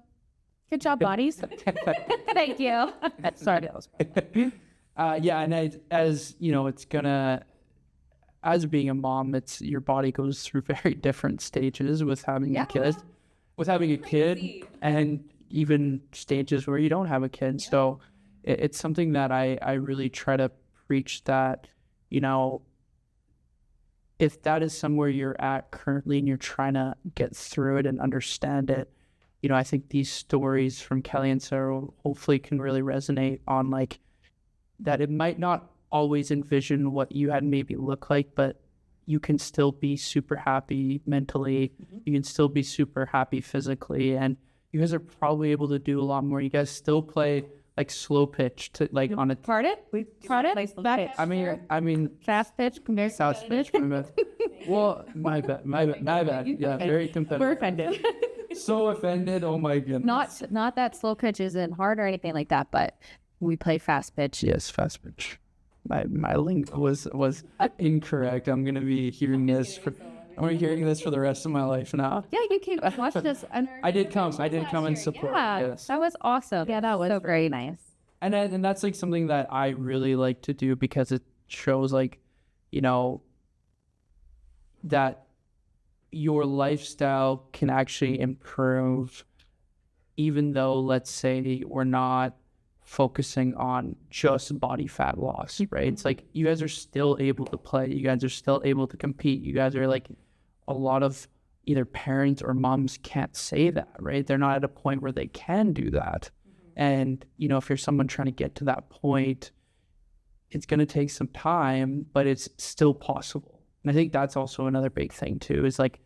good job, bodies. Thank you. Sorry, that was Yeah, and as you know, as being a mom, it's your body goes through very different stages with having a kid, and even stages where you don't have a kid. Yeah. So it's something that I really try to preach, that, you know, if that is somewhere you're at currently and you're trying to get through it and understand it, you know, I think these stories from Kelly and Sarah hopefully can really resonate on like that. It might not always envision what you had maybe look like, but you can still be super happy mentally. You can still be super happy physically, and you guys are probably able to do a lot more. You guys still play like slow pitch to like on a Pardon? I mean fast pitch compared to fast pitch. Well, my bad. Yeah, very competitive. We're offended. So offended. Oh my goodness. Not that slow pitch isn't hard or anything like that, but we play fast pitch. Yes, fast pitch. My link was incorrect. I'm gonna be hearing this for the rest of my life now. Yeah, you can watch this. I did come and support. Yeah, yes. that was awesome. Yeah, that was so very nice. And that's like something that I really like to do, because it shows like, you know, that your lifestyle can actually improve, even though, let's say, we're not focusing on just body fat loss, right? It's like you guys are still able to play, you guys are still able to compete, you guys are like, a lot of either parents or moms can't say that, right? They're not at a point where they can do that. And, you know, if you're someone trying to get to that point, it's going to take some time, but it's still possible. And I think that's also another big thing too, is like,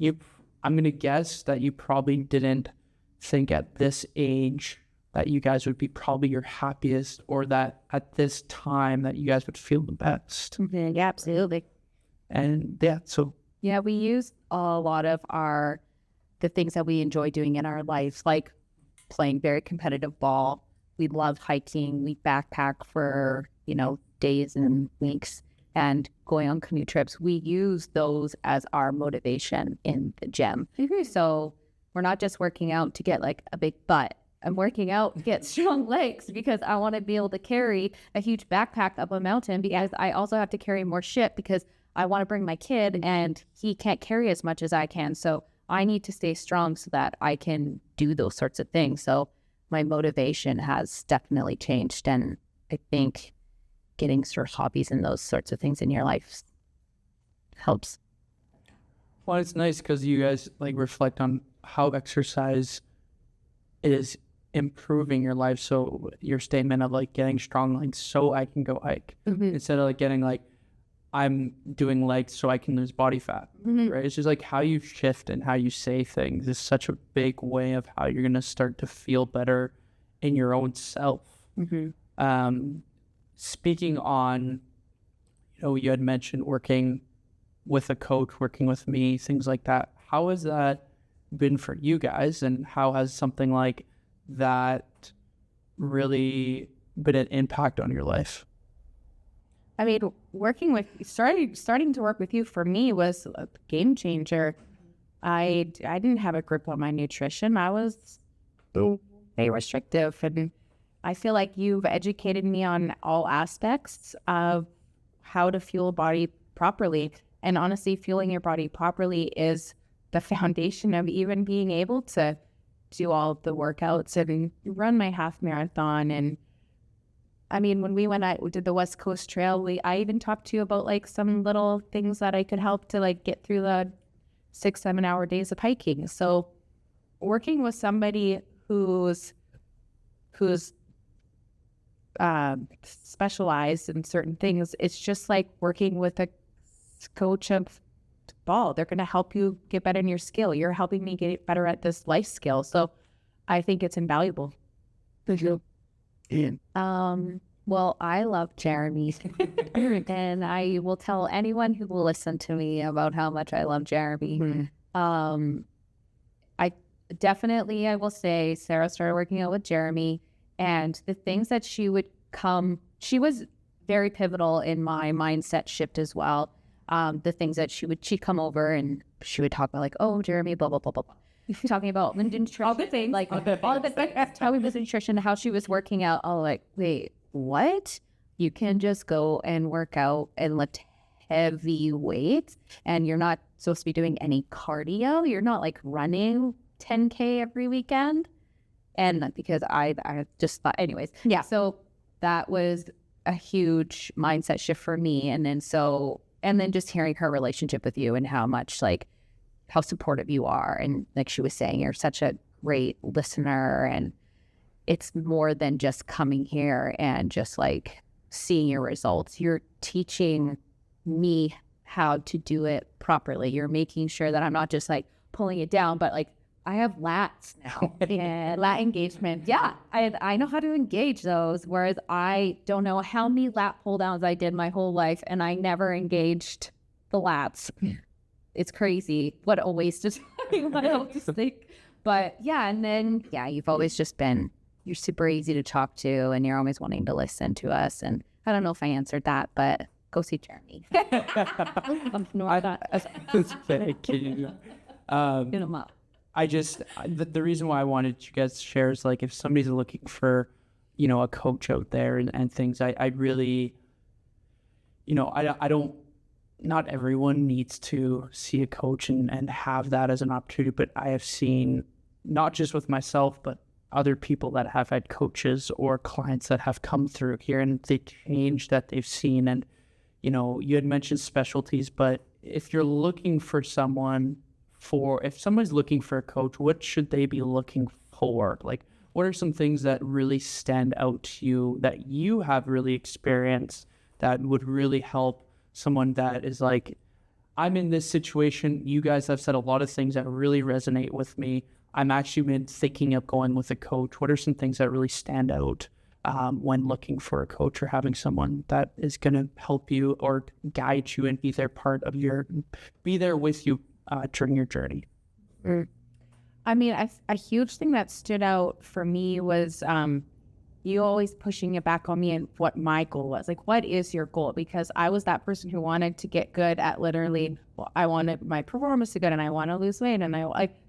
I'm going to guess that you probably didn't think at this age that you guys would be probably your happiest, or that at this time that you guys would feel the best. Yeah, absolutely. And yeah, so. Yeah, we use a lot of the things that we enjoy doing in our lives, like playing very competitive ball. We love hiking. We backpack for, you know, days and weeks, and going on canoe trips. We use those as our motivation in the gym. So we're not just working out to get like a big butt. I'm working out to get strong legs, because I want to be able to carry a huge backpack up a mountain, because I also have to carry more shit, because I want to bring my kid and he can't carry as much as I can. So I need to stay strong so that I can do those sorts of things. So my motivation has definitely changed. And I think getting sort of hobbies and those sorts of things in your life helps. Well, it's nice because you guys like reflect on how exercise is improving your life. So your statement of like getting strong legs so I can go hike, instead of like getting like, I'm doing legs so I can lose body fat, right? It's just like how you shift and how you say things is such a big way of how you're going to start to feel better in your own self. Speaking on, you had mentioned working with a coach, working with me, things like that. How has that been for you guys, and how has something like that really been an impact on your life? I mean, starting to work with you for me was a game changer. I didn't have a grip on my nutrition. I was very restrictive, and I feel like you've educated me on all aspects of how to fuel a body properly. And honestly, fueling your body properly is the foundation of even being able to do all of the workouts and run my half marathon. And I mean, when we did the West Coast Trail, I even talked to you about like some little things that I could help to like get through the 6-7 hour days of hiking. So working with somebody who's specialized in certain things, it's just like working with a coach of ball. They're going to help you get better in your skill. You're helping me get better at this life skill. So I think it's invaluable. Thank you. Well, I love Jeremy, and I will tell anyone who will listen to me about how much I love Jeremy. I will say Sarah started working out with Jeremy, and the things that she was very pivotal in my mindset shift as well. The things that she'd come over and she would talk about like, oh, Jeremy, blah, blah, blah, blah, blah. Talking about nutrition, all the things, like all the things, how he was nutrition, how she was working out. Oh, like, wait, what? You can just go and work out and lift heavy weights, and you're not supposed to be doing any cardio. You're not like running 10K every weekend. And because I just thought, anyways, yeah. So that was a huge mindset shift for me. And then just hearing her relationship with you and how much like how supportive you are. And like she was saying, you're such a great listener, and it's more than just coming here and just like seeing your results. You're teaching me how to do it properly. You're making sure that I'm not just like pulling it down, but like I have lats now and lat engagement. Yeah, I know how to engage those, whereas I don't know how many lat pull downs I did my whole life, and I never engaged the lats. It's crazy. What a waste of time. I don't just think. But yeah, and then you've always just been, you're super easy to talk to, and you're always wanting to listen to us. And I don't know if I answered that, but go see Jeremy. Thank you. The reason why I wanted you guys to share is like if somebody's looking for, a coach out there and things, I really, I don't, not everyone needs to see a coach and have that as an opportunity, but I have seen, not just with myself, but other people that have had coaches or clients that have come through here and the change that they've seen. And, you had mentioned specialties, but if you're looking for if somebody's looking for a coach, what should they be looking for? Like, what are some things that really stand out to you that you have really experienced that would really help someone that is like, I'm in this situation. You guys have said a lot of things that really resonate with me. I'm actually been thinking of going with a coach. What are some things that really stand out when looking for a coach or having someone that is going to help you or guide you and be there with you during your journey? I mean, a huge thing that stood out for me was you always pushing it back on me and what my goal was. Like, what is your goal? Because I was that person who wanted to get good at literally, I wanted my performance to be good and I want to lose weight. And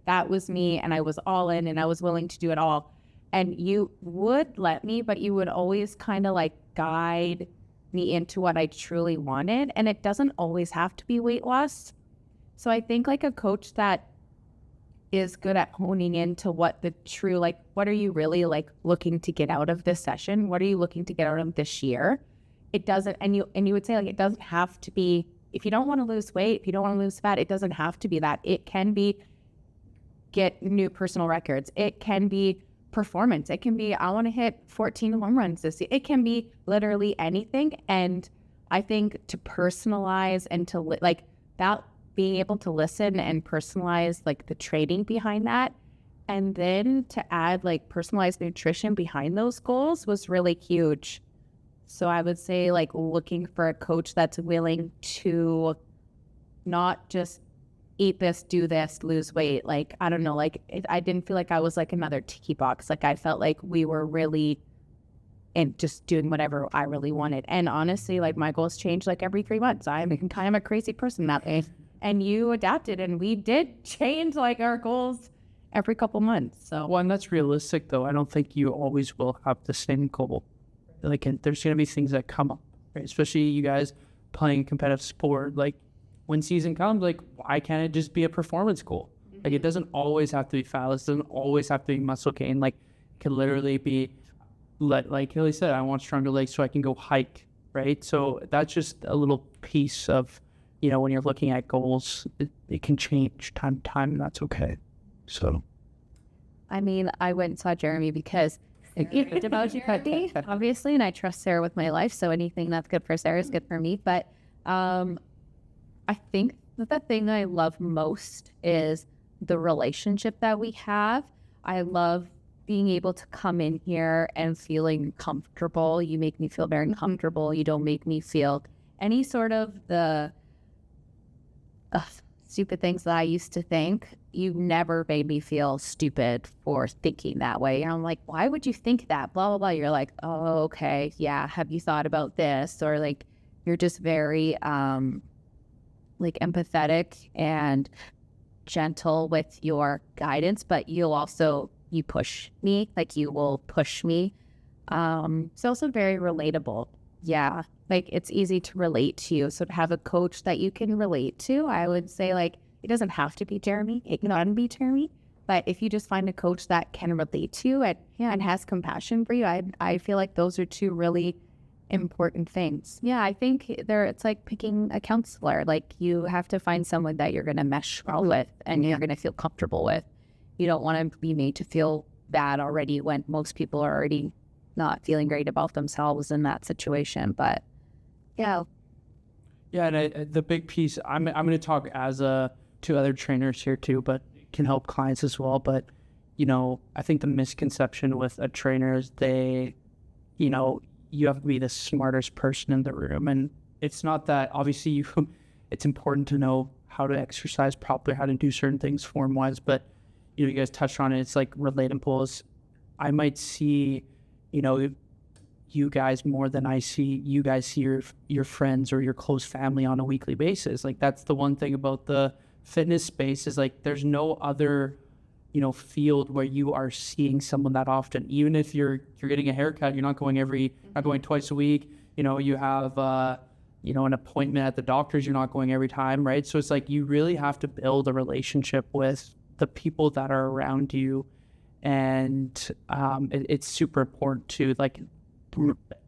that was me, and I was all in and I was willing to do it all. And you would let me, but you would always kind of like guide me into what I truly wanted. And it doesn't always have to be weight loss. So I think like a coach that is good at honing into what the true, like, what are you really like looking to get out of this session? What are you looking to get out of this year? It doesn't, and you would say like, it doesn't have to be, if you don't want to lose weight, if you don't want to lose fat, it doesn't have to be that. It can be get new personal records. It can be performance. It can be, I want to hit 14 home runs this year. It can be literally anything. And I think to personalize and to like that, being able to listen and personalize like the training behind that And then to add like personalized nutrition behind those goals was really huge. So I would say like looking for a coach that's willing to not just eat this, do this, lose weight. Like, I don't know, like I didn't feel like I was like another tiki box. Like I felt like we were really and just doing whatever I really wanted. And honestly, like my goals change like every 3 months. I'm kind of a crazy person that way. And you adapted and we did change like our goals every couple months. So Well, and that's realistic though. I don't think you always will have the same goal. Like, and there's going to be things that come up, right? Especially you guys playing competitive sport. Like, when season comes, like, why can't it just be a performance goal? Like, it doesn't always have to be fat. It doesn't always have to be muscle gain. Like, it can literally be, like Kelly said, I want stronger legs so I can go hike, right? So that's just a little piece of, you know, when you're looking at goals, it can change time to time, and that's okay. So, I mean, I went and saw Jeremy because devotion cut me, obviously, and I trust Sarah with my life. So anything that's good for Sarah is good for me. But I think that the thing I love most is the relationship that we have. I love being able to come in here and feeling comfortable. You make me feel very comfortable. You don't make me feel any sort of the stupid things that I used to think. You never made me feel stupid for thinking that way. And I'm like, why would you think that? Blah, blah, blah. You're like, oh, okay. Yeah. Have you thought about this? Or like, you're just very like empathetic and gentle with your guidance, but you push me, like you will push me. It's also very relatable. Yeah. Like it's easy to relate to you. So to have a coach that you can relate to, I would say like, it doesn't have to be Jeremy. It can be Jeremy. But if you just find a coach that can relate to you and has compassion for you, I feel like those are two really important things. Yeah, I think it's like picking a counselor. Like you have to find someone that you're going to mesh well with and you're going to feel comfortable with. You don't want to be made to feel bad already when most people are already not feeling great about themselves in that situation. But yeah. Yeah, and the big piece, I'm going to talk as to other trainers here too, but can help clients as well. But, you know, I think the misconception with a trainer is you have to be the smartest person in the room. And it's not that. Obviously, it's important to know how to exercise properly, how to do certain things form-wise. But, you know, you guys touched on it. It's like relatables. I might see, you guys more than I see you guys see your friends or your close family on a weekly basis. Like that's the one thing about the fitness space is like there's no other field where you are seeing someone that often. Even if you're getting a haircut, you're not going twice a week. You have an appointment at the doctor's, you're not going every time, right? So it's like you really have to build a relationship with the people that are around you, and it's super important to like.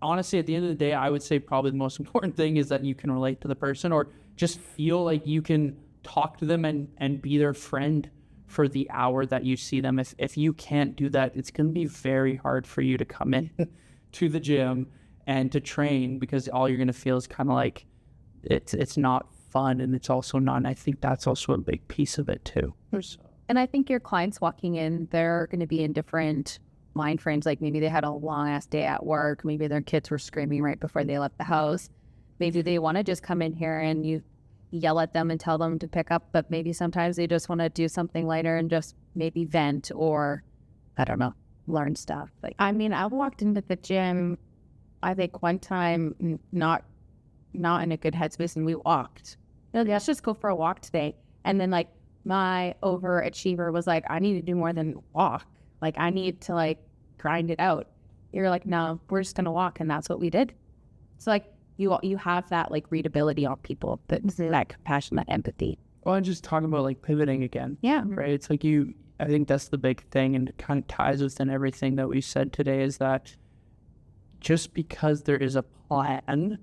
Honestly, at the end of the day, I would say probably the most important thing is that you can relate to the person or just feel like you can talk to them and be their friend for the hour that you see them. If you can't do that, it's going to be very hard for you to come in to the gym and to train because all you're going to feel is kind of like it's not fun and it's also not. And I think that's also a big piece of it too. And I think your clients walking in, they're going to be in different mind frames. Like maybe they had a long ass day at work. Maybe their kids were screaming right before they left the house. Maybe they want to just come in here and you yell at them and tell them to pick up, but maybe sometimes they just want to do something lighter and just maybe vent or I don't know, learn stuff. Like, I mean, I walked into the gym, I think one time, not in a good headspace, and we walked. Let's just go for a walk today. And then like my overachiever was like, I need to do more than walk. Like, I need to, like, grind it out. You're like, no, we're just going to walk. And that's what we did. So, like, you have that, like, readability on people, that compassion, that empathy. Well, and just talking about, like, pivoting again. Yeah. Right? It's like I think that's the big thing, and it kind of ties within everything that we said today is that just because there is a plan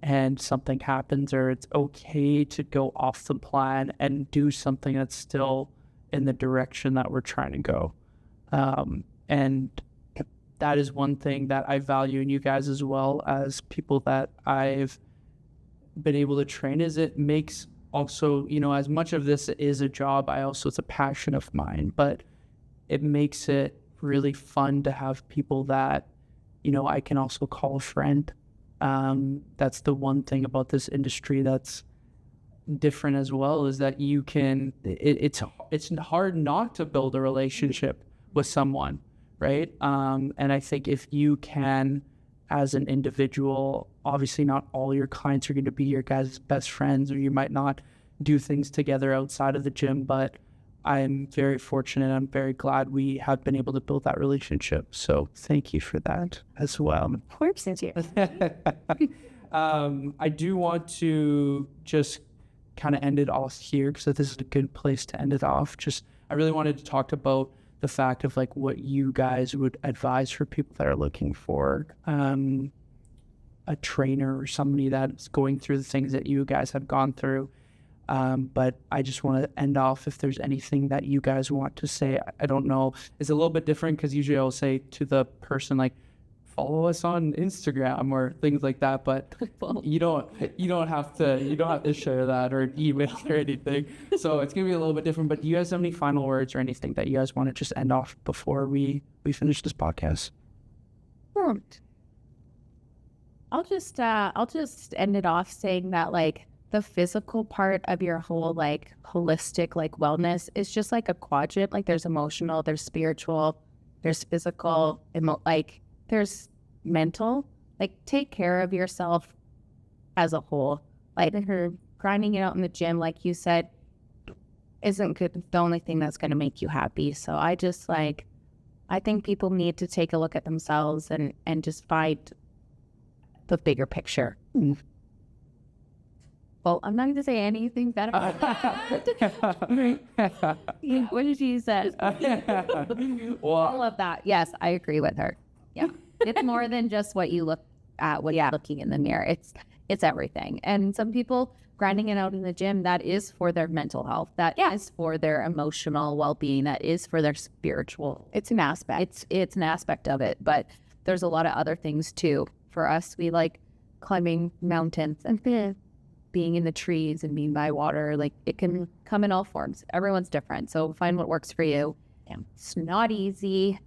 and something happens or it's okay to go off the plan and do something that's still in the direction that we're trying to go. And that is one thing that I value in you guys as well as people that I've been able to train is it makes also, as much of this is a job, it's a passion of mine, but it makes it really fun to have people that, you know, I can also call a friend. That's the one thing about this industry that's different as well, is that you can, it's hard not to build a relationship with someone, right? And I think if you can, as an individual, obviously not all your clients are going to be your guys' best friends, or you might not do things together outside of the gym, but I'm very fortunate. I'm very glad we have been able to build that relationship. So thank you for that as well. Of course, it's you. I do want to just kind of end it off here, because this is a good place to end it off. Just, I really wanted to talk about the fact of like what you guys would advise for people that are looking for a trainer or somebody that's going through the things that you guys have gone through. But I just want to end off, if there's anything that you guys want to say. I don't know. It's a little bit different, because usually I'll say to the person, like, follow us on Instagram or things like that. But you don't have to share that or email or anything. So it's gonna be a little bit different. But do you guys have any final words or anything that you guys want to just end off before we finish this podcast? I'll just end it off saying that, like, the physical part of your whole, like, holistic, like, wellness is just like a quadrant. Like, there's emotional, there's spiritual, there's physical, there's mental. Like, take care of yourself as a whole. Like, grinding it out in the gym, like you said, isn't good, the only thing that's going to make you happy. So I think people need to take a look at themselves and just find the bigger picture. Well, I'm not going to say anything better. What did you say? Well, All of that. Yes, I agree with her. Yeah. It's more than just what you look at when you're looking in the mirror. It's everything. And some people grinding it out in the gym, that is for their mental health. That is for their emotional well-being. That is for their spiritual. It's an aspect. It's an aspect of it. But there's a lot of other things too. For us, we like climbing mountains and being in the trees and being by water. Like, it can come in all forms. Everyone's different. So find what works for you. Yeah. It's not easy.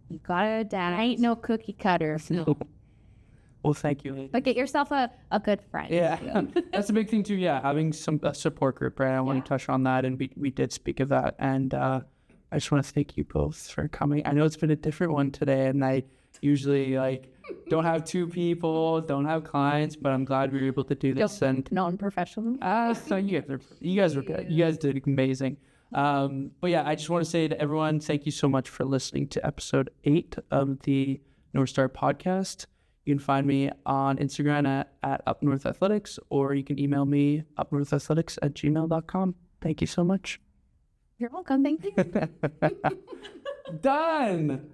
You gotta adapt. Ain't no cookie cutter. no. Well, thank you. But get yourself a good friend. Yeah, that's a big thing too. Yeah, having a support group, right? I want to touch on that, and we did speak of that. And I just want to thank you both for coming. I know it's been a different one today, and I usually don't have two people, don't have clients, but I'm glad we were able to do this. And non-professional. So you guys were good. You guys did amazing. But yeah, I just want to say to everyone, thank you so much for listening to episode 8 of the Northstar podcast. You can find me on Instagram at UpNorthAthletics, or you can email me upnorthathletics@gmail.com. Thank you so much. You're welcome. Thank you. Done.